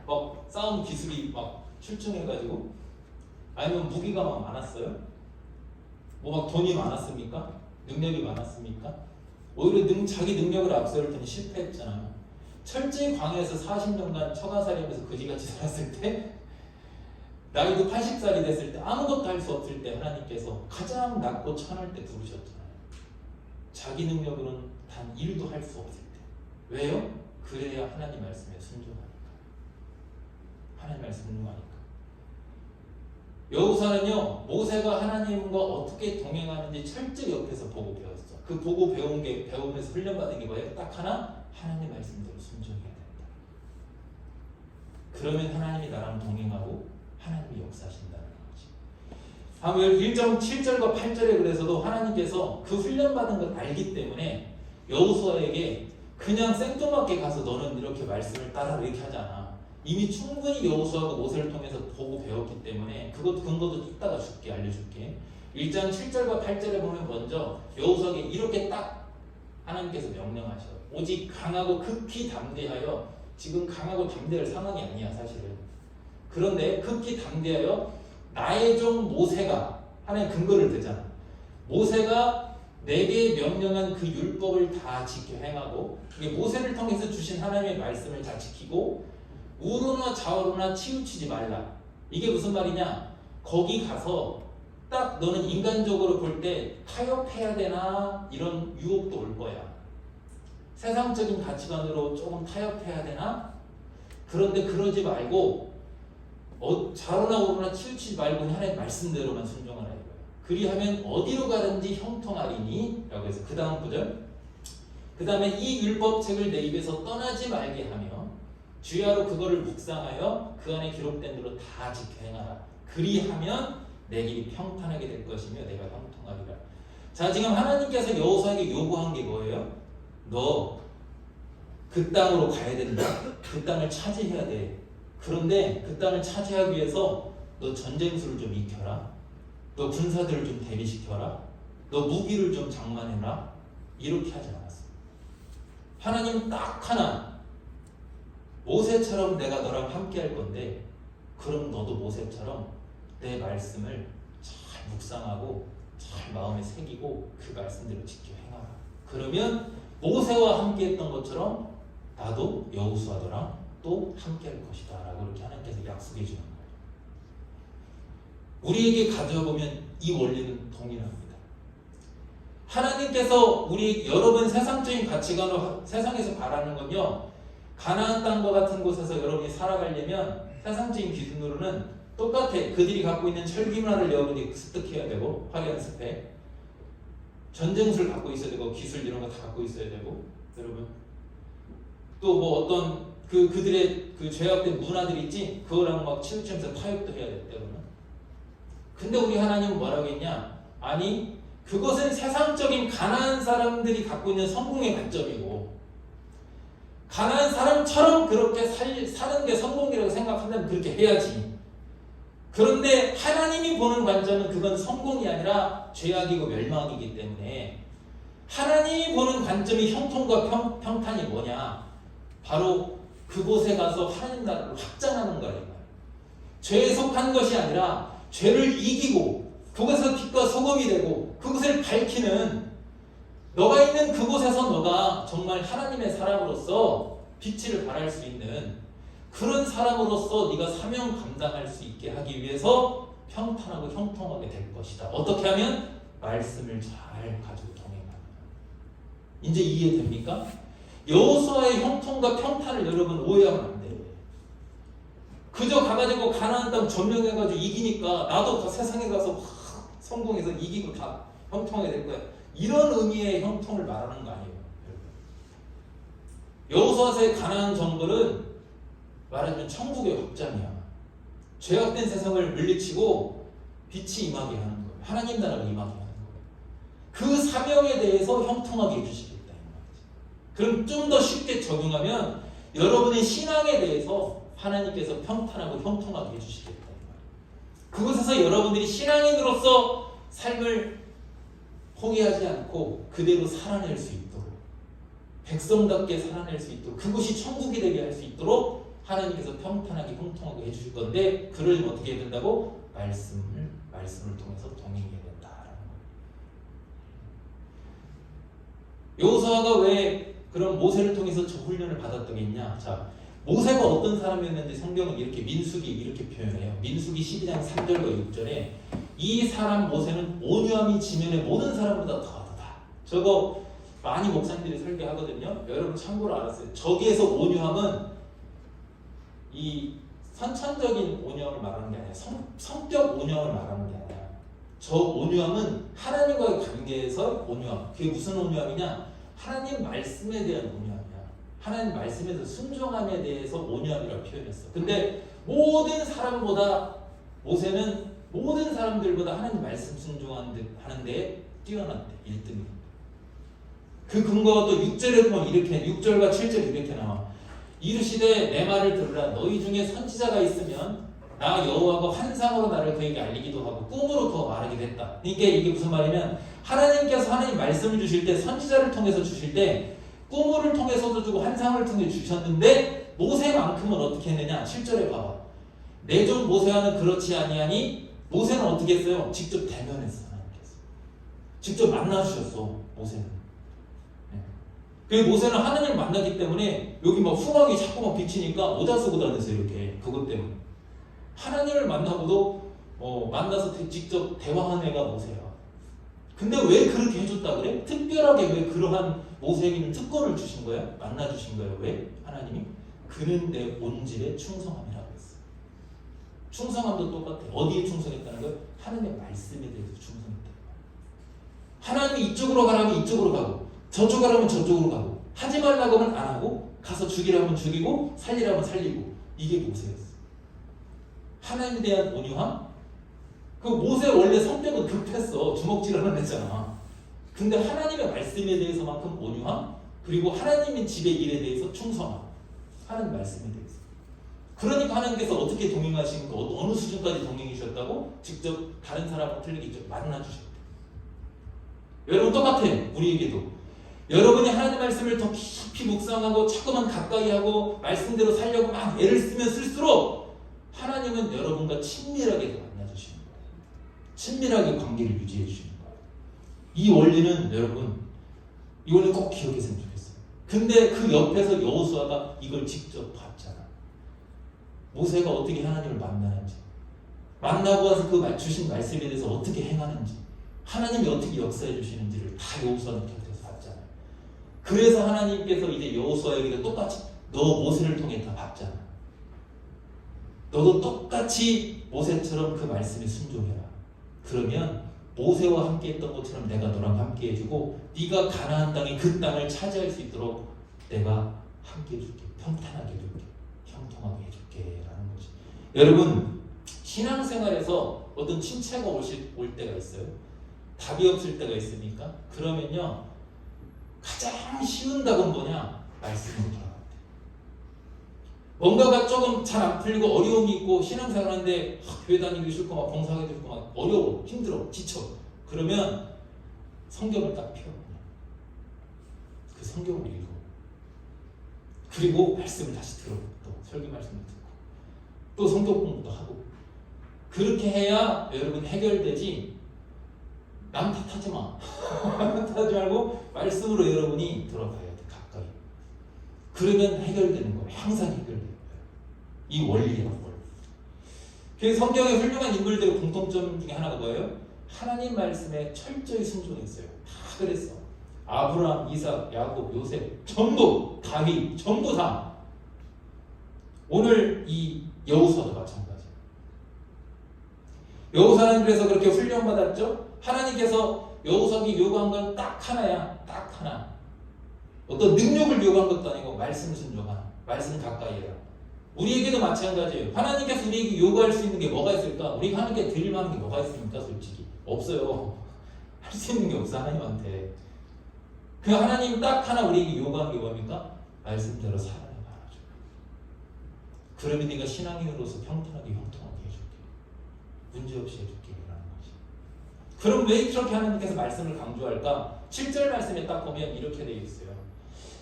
막 싸움 기술이 막 출중해가지고 아니면 무기가 막 많았어요? 뭐 막 돈이 많았습니까? 능력이 많았습니까? 오히려 자기 능력을 앞세울 때는 실패했잖아요. 철저히 광야에서 40년간 처가살이하면서 거지같이 살았을 때 나이도 80살이 됐을 때 아무것도 할 수 없을 때 하나님께서 가장 낮고 천할 때 부르셨잖아요. 자기 능력으로는 단 1도 할 수 없을 때. 왜요? 그래야 하나님 말씀에 순종하니까. 하나님 말씀에 순종하니까. 여호수아는요 모세가 하나님과 어떻게 동행하는지 철저히 옆에서 보고 배웠어. 그 보고 배우면서 훈련받은 게 뭐예요? 딱 하나, 하나님 말씀대로 순종해야 된다. 그러면 하나님이 나랑 동행하고 하나님이 역사하신다는 거지. 다음 1장 7절과 8절에 그래서도 하나님께서 그 훈련받은 걸 알기 때문에 여호수아에게 그냥 생뚱맞게 가서 너는 이렇게 말씀을 따라 이렇게 하지 않아. 이미 충분히 여호수아가 모세를 통해서 보고 배웠기 때문에 그것 근거도 이따가 알려줄게. 1장 7절과 8절에 보면 먼저 여호수아에게 이렇게 딱 하나님께서 명령하셔. 오직 강하고 극히 담대하여. 지금 강하고 담대할 상황이 아니야 사실은. 그런데 극히 담대하여 나의 종 모세가 하나님 근거를 대잖아. 모세가 내게 명령한 그 율법을 다 지켜 행하고 모세를 통해서 주신 하나님의 말씀을 다 지키고 우로나 좌우로나 치우치지 말라. 이게 무슨 말이냐? 거기 가서 딱 너는 인간적으로 볼 때 타협해야 되나 이런 유혹도 올 거야. 세상적인 가치관으로 조금 타협해야 되나? 그런데 그러지 말고 좌우나 우로나 치우치지 말고 하나님의 말씀대로만 순종하라 이거예요. 그리하면 어디로 가든지 형통하리니 라고 해서 그 다음 구절, 그 다음에 이 율법책을 내 입에서 떠나지 말게 하며 주야로 그거를 묵상하여 그 안에 기록된 대로 다 지켜 행하라. 그리하면 내 길이 평탄하게 될 것이며 내가 형통하리라. 자, 지금 하나님께서 여호수아에게 요구한 게 뭐예요? 너 그 땅으로 가야 된다. 그 땅을 차지해야 돼. 그런데 그 땅을 차지하기 위해서 너 전쟁수를 좀 익혀라. 너 군사들을 좀 대비시켜라. 너 무기를 좀 장만해라. 이렇게 하지 않았어. 하나님은 딱 하나, 모세처럼 내가 너랑 함께 할 건데 그럼 너도 모세처럼 내 말씀을 잘 묵상하고 잘 마음에 새기고 그 말씀대로 지켜 행하라. 그러면 모세와 함께 했던 것처럼 나도 여호수아 너랑 또 함께 할 것이다 라고 이렇게 하나님께서 약속해 주는 거예요. 우리에게 가져보면 이 원리는 동일합니다. 하나님께서 우리 여러분 세상적인 가치관으로 세상에서 바라는 건요, 가나안 땅과 같은 곳에서 여러분이 살아가려면 세상적인 기준으로는 똑같아. 그들이 갖고 있는 철기 문화를 여러분이 습득해야 되고 화려한 스펙, 전쟁술 갖고 있어야 되고 기술 이런 거 다 갖고 있어야 되고 여러분 또 뭐 어떤 그들의 그 죄악된 문화들이 있지 그거랑 막 치우치면서 타협도 해야 돼 때로는. 근데 우리 하나님은 뭐라고 했냐? 아니 그것은 세상적인 가난한 사람들이 갖고 있는 성공의 관점이고 가난한 사람처럼 그렇게 사는 게 성공이라고 생각한다면 그렇게 해야지. 그런데 하나님이 보는 관점은 그건 성공이 아니라 죄악이고 멸망이기 때문에 하나님이 보는 관점이 형통과 평탄이 뭐냐? 바로 그곳에 가서 하나님 나라를 확장하는 거예요. 죄에 속한 것이 아니라 죄를 이기고 그곳에서 빛과 소금이 되고 그곳을 밝히는 너가 있는 그곳에서 너가 정말 하나님의 사람으로서 빛을 발할 수 있는 그런 사람으로서 네가 사명 감당할 수 있게 하기 위해서 평탄하고 형통하게 될 것이다. 어떻게 하면? 말씀을 잘 가지고 동행하면. 이제 이해됩니까? 여호수아의 형통과 평탄을 여러분 오해하면 안 돼요. 그저 가가지고 가나안 땅 점령해가지고 이기니까 나도 다 세상에 가서 성공해서 이기고 다 형통하게 될 거야. 이런 의미의 형통을 말하는 거 아니에요. 여호수아서의 가나안 정벌은 말하자면 천국의 확장이야. 죄악된 세상을 물리치고 빛이 임하게 하는 거예요. 하나님 나라가 임하게 하는 거예요. 그 사명에 대해서 형통하게 해주시겠다 이 말이지. 그럼 좀 더 쉽게 적용하면 여러분의 신앙에 대해서 하나님께서 평탄하고 형통하게 해주시겠다 이 말이에요. 그곳에서 여러분들이 신앙인으로서 삶을 포기하지 않고 그대로 살아낼 수 있도록 백성답게 살아낼 수 있도록 그곳이 천국이 되게 할 수 있도록 하나님께서 평탄하게 형통하게 해주실 건데 그러려면 어떻게 해야 된다고? 말씀을 통해서 동행해야 된다라는 거예요. 여호수아가 왜 그런 모세를 통해서 저 훈련을 받았더겠냐? 자, 모세가 어떤 사람이었는지 성경은 이렇게 민수기 이렇게 표현해요. 민수기 12장 3절과 6절에 이 사람 모세는 온유함이 지면의 모든 사람보다 더하다. 저거 많이 목사님들이 설교하거든요. 여러분 참고로 알았어요. 저기에서 온유함은 이 선천적인 온유함을 말하는 게 아니라 성격 온유함을 말하는 게 아니라 저 온유함은 하나님과의 관계에서 온유함. 그게 무슨 온유함이냐? 하나님 말씀에 대한 온유함이야. 하나님 말씀에 대해서 순종함에 대해서 온유함이라고 표현했어. 근데 모든 사람보다 모세는 모든 사람들보다 하나님 말씀 순종하는 데 뛰어났대. 1등이. 그 근거가 또 6절에 보면 이렇게 6절과 7절 이렇게 나와. 이르시되 내 말을 들으라. 너희 중에 선지자가 있으면 나 여호와가 환상으로 나를 그에게 알리기도 하고 꿈으로 더 말하게 됐다. 그러니까 이게 무슨 말이냐면 하나님께서 하나님 말씀을 주실 때 선지자를 통해서 주실 때 꿈을 통해서도 주고 환상을 통해 주셨는데 모세만큼은 어떻게 했느냐? 7절에 봐봐. 내 종 모세와는 그렇지 아니하니 모세는 어떻게 했어요? 직접 대면했어. 하나님께서 직접 만나주셨어. 모세는. 그 모세는 하나님을 만나기 때문에 여기 막 후광이 자꾸 막 비치니까 모자 쓰고 다녔어요. 이렇게 그것 때문에 하나님을 만나고도 만나서 직접 대화한 애가 모세야. 근데 왜 그렇게 해줬다 그래? 특별하게 왜 그러한 모세에게는 특권을 주신 거야? 만나주신 거야? 왜? 하나님이 그는 내 본질에 충성함이라고 했어. 충성함도 똑같아. 어디에 충성했다는 거야? 하나님의 말씀에 대해서 충성했다. 하나님이 이쪽으로 가라면 이쪽으로 가고 저쪽 가라면 저쪽으로 가고 하지 말라고 하면 안 하고 가서 죽이라면 죽이고 살리라면 살리고 이게 모세였어. 하나님에 대한 온유함? 그 모세 원래 성격은 급했어. 주먹질하는 애잖아. 근데 하나님의 말씀에 대해서만큼 온유함 그리고 하나님의 집의 일에 대해서 충성함. 하나님 말씀에 대해서. 그러니까 하나님께서 어떻게 동행하시는 거 어느 수준까지 동행해 주셨다고? 직접 다른 사람하고 틀리게 직접 만나주셨대. 여러분 똑같아. 우리에게도. 여러분이 하나님 말씀을 더 깊이 묵상하고 자꾸만 가까이 하고 말씀대로 살려고 막 애를 쓰면 쓸수록 하나님은 여러분과 친밀하게 만나주시는 거예요. 친밀하게 관계를 유지해 주시는 거예요. 이 원리는 여러분 이 원리 꼭 기억했으면 좋겠어요. 근데 그 옆에서 여호수아가 이걸 직접 봤잖아. 모세가 어떻게 하나님을 만나는지 만나고 와서 그 주신 말씀에 대해서 어떻게 행하는지 하나님이 어떻게 역사해 주시는지를 다 여호수아는 곁에서 봤잖아요. 그래서 하나님께서 이제 여호수아에게도 똑같이 너 모세를 통해 다 봤잖아. 너도 똑같이 모세처럼 그 말씀에 순종해라. 그러면 모세와 함께 했던 것처럼 내가 너랑 함께 해주고 네가 가나안 땅에 그 땅을 차지할 수 있도록 내가 함께 해줄게. 평탄하게 해줄게. 형통하게 해줄게 라는 거지. 여러분 신앙생활에서 어떤 침체가 올 때가 있어요. 답이 없을 때가 있으니까 그러면요 가장 쉬운 답은 뭐냐? 말씀으로 돌아가면 돼. 뭔가가 조금 잘 안 풀리고 어려움이 있고 신앙생활하는데 교회 다니기 싫고 막 봉사하기 싫고 막 어려워 힘들어 지쳐 그러면 성경을 딱 펴. 그 성경을 읽어. 그리고 말씀을 다시 들어. 또 설교 말씀을 듣고 또 성경 공부도 하고 그렇게 해야 여러분 해결되지. 남 탓하지 마. 탓하지 말고 말씀으로 여러분이 들어가야 돼. 가까이. 그러면 해결되는 거예요. 항상 해결되는 거예요. 이 원리예요. 원리. 그래서 성경의 훌륭한 인물들의 공통점 중에 하나가 뭐예요? 하나님 말씀에 철저히 순종했어요. 다 그랬어. 아브라함, 이삭, 야곱, 요셉 전부 다윗 전부 다. 오늘 이 여호수아도 마찬가지예요. 여호수아는 그래서 그렇게 훈련받았죠. 하나님께서 여호수아에게 요구한 건 딱 하나야. 딱 하나. 어떤 능력을 요구한 것도 아니고 말씀 순종하라. 말씀 가까이 해라. 우리에게도 마찬가지예요. 하나님께서 우리에게 요구할 수 있는 게 뭐가 있을까? 우리가 하나님께 드릴 만한 게 뭐가 있습니까? 솔직히 없어요. 할 수 있는 게 없어 하나님한테. 그 하나님 딱 하나 우리에게 요구하는 게 뭡니까? 말씀대로 살아내 말아줘. 그러면 네가 신앙인으로서 평탄하게 형통하게 해줄게. 문제없이 해줄게 라는 거지. 그럼 왜 이렇게 하나님께서 말씀을 강조할까? 7절 말씀에 딱 보면 이렇게 되어 있어요.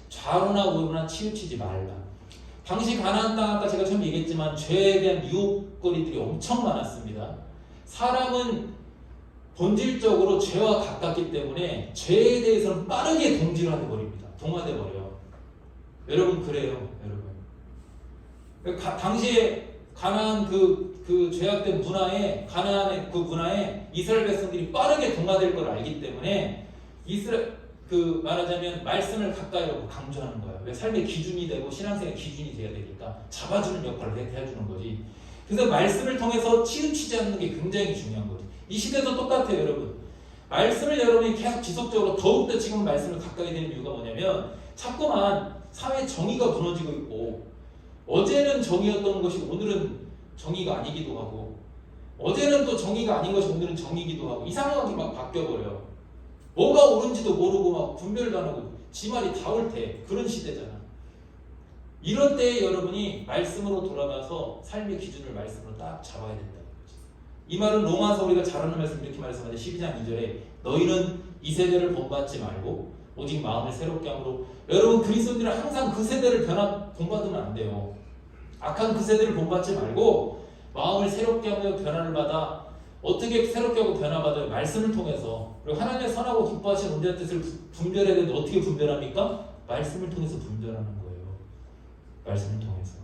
좌로나 우로나 치우치지 말라. 당시 가나안 땅 아까 제가 처음 얘기했지만 죄에 대한 유혹거리들이 엄청 많았습니다. 사람은 본질적으로 죄와 가깝기 때문에 죄에 대해서는 빠르게 동질화돼 버립니다. 동화돼 버려요. 여러분 그래요, 여러분. 당시에 가나안 그 죄악된 문화에 가나안의 그 문화에 이스라엘 백성들이 빠르게 동화될 걸 알기 때문에 말하자면 말씀을 가까이 하고 강조하는 거예요. 왜 삶의 기준이 되고 신앙생의 기준이 돼야 되니까 잡아주는 역할을 해주는 거지. 그래서 말씀을 통해서 치우치지 않는 게 굉장히 중요한 거죠. 이 시대도 똑같아요, 여러분. 말씀을 여러분이 계속 지속적으로 더욱더 지금 말씀을 가까이 되는 이유가 뭐냐면 자꾸만 사회 정의가 무너지고 있고 어제는 정의였던 것이 오늘은 정의가 아니기도 하고 어제는 또 정의가 아닌 것이 오늘은 정의이기도 하고 이상하게 막 바뀌어버려요. 뭐가 옳은지도 모르고 막 분별도 안 하고 지 말이 다 옳대. 그런 시대잖아. 이런 때에 여러분이 말씀으로 돌아가서 삶의 기준을 말씀으로 딱 잡아야 된다는 거지. 이 말은 로마서 우리가 잘 아는 말씀 이렇게 말씀하는데 12장 2절에 너희는 이 세대를 본받지 말고 오직 마음을 새롭게 함으로. 여러분 그리스도인들은 항상 그 세대를 본받으면 안 돼요. 악한 그 세대를 본받지 말고 마음을 새롭게 하며 변화를 받아. 어떻게 새롭게 하고 변화받아요? 말씀을 통해서. 그리고 하나님의 선하고 기뻐하시는 온전한 뜻을 분별해야 되는데 어떻게 분별합니까? 말씀을 통해서 분별하는 거예요. 말씀을 통해서.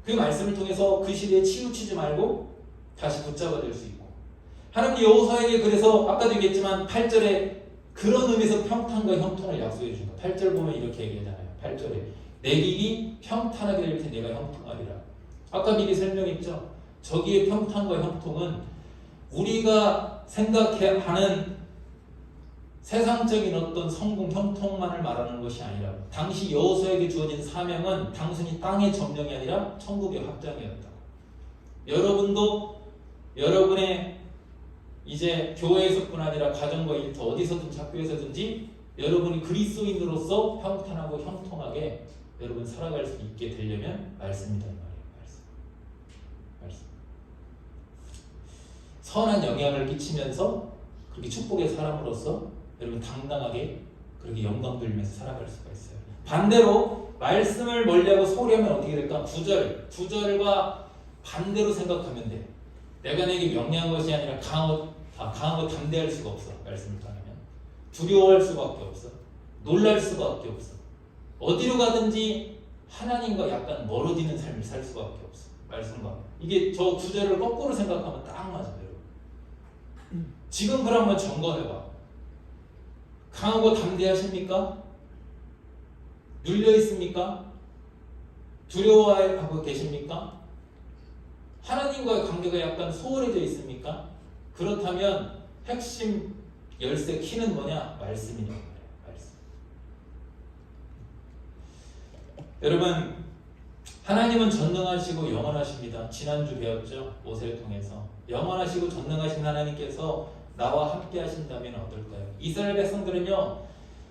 그 말씀을 통해서 그 시대에 치우치지 말고 다시 붙잡아낼 수 있고. 하나님 여호수아에게 그래서 아까도 얘기했지만 8절에 그런 의미에서 평탄과 형통을 약속해 주신다. 8절 보면 이렇게 얘기하잖아요. 8절에 내 길이 평탄하게 될 때 내가 형통하리라. 아까 미리 설명했죠. 저기의 평탄과 형통은 우리가 생각하는 세상적인 어떤 성공, 형통만을 말하는 것이 아니라 당시 여호수아에게 주어진 사명은 단순히 땅의 점령이 아니라 천국의 확장이었다. 여러분도 여러분의 이제 교회에서뿐 아니라 가정과 일터 어디서든지 학교에서든지 여러분이 그리스도인으로서 평탄하고 형통하게 여러분 살아갈 수 있게 되려면 말씀이다 이 말이에요. 말씀. 선한 영향을 끼치면서 그렇게 축복의 사람으로서 여러분 당당하게 그렇게 영광 돌리면서 살아갈 수가 있어요. 반대로 말씀을 멀리하고 소홀히 하면 어떻게 될까? 9절과 반대로 생각하면 돼. 내가 내게 명령한 것이 아니라 강한 거 담대할 수가 없어. 말씀을 따르면 두려워할 수밖에 없어. 놀랄 수밖에 없어. 어디로 가든지 하나님과 약간 멀어지는 삶을 살 수밖에 없어. 말씀과. 이게 저 9절을 거꾸로 생각하면 딱 맞아요. 지금 그럼 한번 점검해봐. 강하고 담대하십니까? 눌려 있습니까? 두려워하고 계십니까? 하나님과의 관계가 약간 소홀해져 있습니까? 그렇다면 핵심 열쇠 키는 뭐냐? 말씀이냐 말이에요. 말씀. 여러분, 하나님은 전능하시고 영원하십니다. 지난주 배웠죠? 모세를 통해서. 영원하시고 전능하신 하나님께서 나와 함께 하신다면 어떨까요? 이스라엘 백성들은요,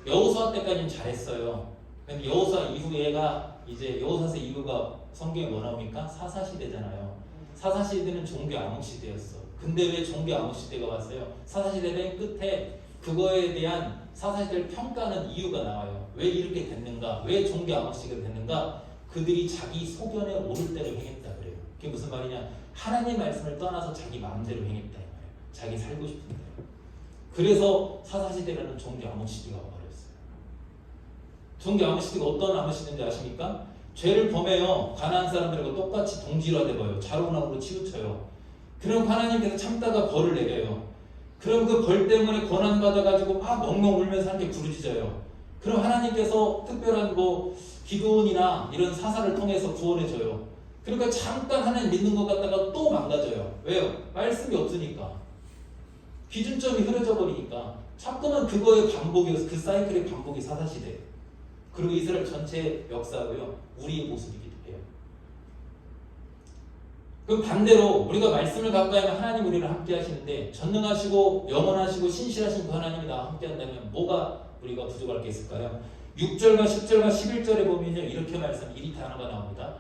여호수아 때까지는 잘했어요. 근데 여호수아 이후에가 이제 여호수아 이후가 성경에 뭐 나옵니까? 사사시대잖아요. 사사시대는 종교 암흑시대였어. 근데 왜 종교 암흑시대가 왔어요? 사사시대 맨 끝에 그거에 대한 사사시대를 평가하는 이유가 나와요. 왜 이렇게 됐는가? 왜 종교 암흑시대가 됐는가? 그들이 자기 소견에 오를 대로 행했다 그래요. 그게 무슨 말이냐? 하나님 말씀을 떠나서 자기 마음대로 행했다 이 말이에요. 자기 살고 싶은 대로. 그래서 사사시대라는 종교 암흑시대가 와버렸어요. 종교 암흑시대가 어떤 암흑시대인지 아십니까? 죄를 범해요. 가난한 사람들과 똑같이 동질화되어요. 자롱락으로 치우쳐요. 그럼 하나님께서 참다가 벌을 내려요. 그럼 그 벌 때문에 고난받아가지고 막 멍멍 울면서 하나님께 부르짖어요. 그럼 하나님께서 특별한 뭐 기도원이나 이런 사사를 통해서 구원해줘요. 그러니까 잠깐 하나님 믿는 것 같다가 또 망가져요. 왜요? 말씀이 없으니까. 기준점이 흐려져 버리니까. 자꾸만 그거의 반복이어서 그 사이클의 반복이 사사시대. 그리고 이스라엘 전체 역사고요. 우리의 모습이기도 해요. 그럼 반대로 우리가 말씀을 가까이 하면 하나님 우리를 함께 하시는데 전능하시고 영원하시고 신실하신 그 하나님이 나와 함께 한다면 뭐가 우리가 부족할 게 있을까요? 6절과 10절과 11절에 보면요. 이렇게 말씀, 이 단어가 나옵니다.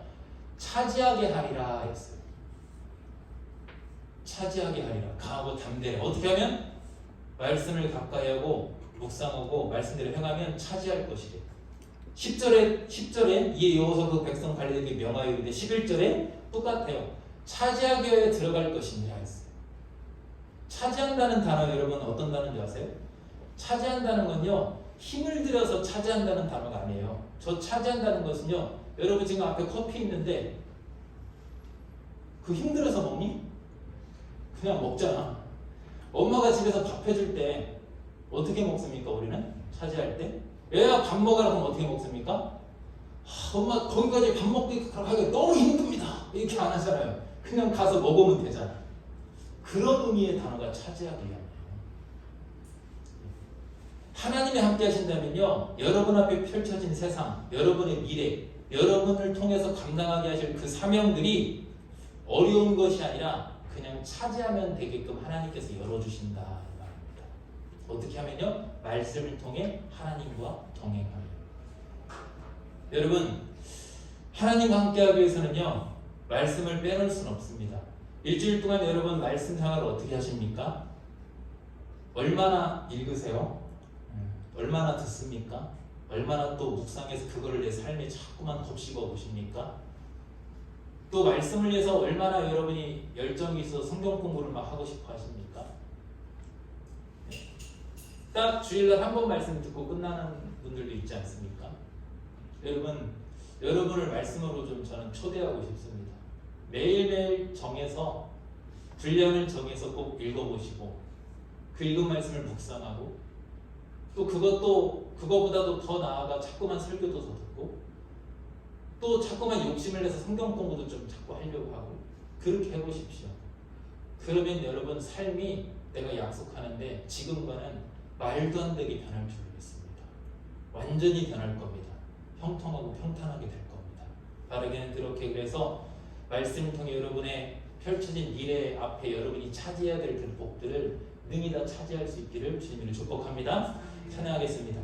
차지하게 하리라 했어요. 차지하게 하리라. 강하고 담대해. 어떻게 하면? 말씀을 가까이 하고 묵상하고 말씀대로 행하면 차지할 것이래. 10절에 이에 여호수아 그 백성 관리에게 명하여 이르되 11절에 똑같아요. 차지하게 하여 들어갈 것이니라 했어요. 차지한다는 단어 여러분 어떤 단어인지 아세요? 차지한다는 건요. 힘을 들여서 차지한다는 단어가 아니에요. 저 차지한다는 것은요. 여러분 지금 앞에 커피 있는데 그 힘들어서 먹니? 그냥 먹잖아. 엄마가 집에서 밥 해줄 때 어떻게 먹습니까? 우리는 차지할 때 애가 밥 먹으라 하면 어떻게 먹습니까? 엄마 거기까지 밥 먹기 하기가 너무 힘듭니다. 이렇게 안 하잖아요. 그냥 가서 먹으면 되잖아. 그런 의미의 단어가 차지하기야. 하나님이 함께 하신다면요. 여러분 앞에 펼쳐진 세상, 여러분의 미래, 여러분을 통해서 감당하게 하실 그 사명들이 어려운 것이 아니라 그냥 차지하면 되게끔 하나님께서 열어주신다 이 말입니다. 어떻게 하면요? 말씀을 통해 하나님과 동행하면. 여러분, 하나님과 함께하기 위해서는요. 말씀을 빼놓을 수는 없습니다. 일주일 동안 여러분 말씀 생활을 어떻게 하십니까? 얼마나 읽으세요? 얼마나 듣습니까? 얼마나 또 묵상해서 그거를 내 삶에 자꾸만 곱씹어 보십니까? 또 말씀을 위해서 얼마나 여러분이 열정이 있어서 성경 공부를 막 하고 싶어 하십니까? 딱 주일날 한 번 말씀 듣고 끝나는 분들도 있지 않습니까? 여러분을 말씀으로 좀 저는 초대하고 싶습니다. 매일매일 정해서 분량을 정해서 꼭 읽어보시고 그 읽은 말씀을 묵상하고 또 그거보다도 더 나아가 자꾸만 설교도 더 듣고 또 자꾸만 욕심을 내서 성경 공부도 좀 자꾸 하려고 하고 그렇게 해보십시오. 그러면 여러분 삶이 내가 약속하는데 지금과는 말도 안 되게 변할 줄 믿습니다. 완전히 변할 겁니다. 형통하고 평탄하게 될 겁니다. 바르게는 그렇게 그래서 말씀을 통해 여러분의 펼쳐진 미래 앞에 여러분이 차지해야 될 그 복들을 능히 다 차지할 수 있기를 주님으로 축복합니다. 찬양하겠습니다.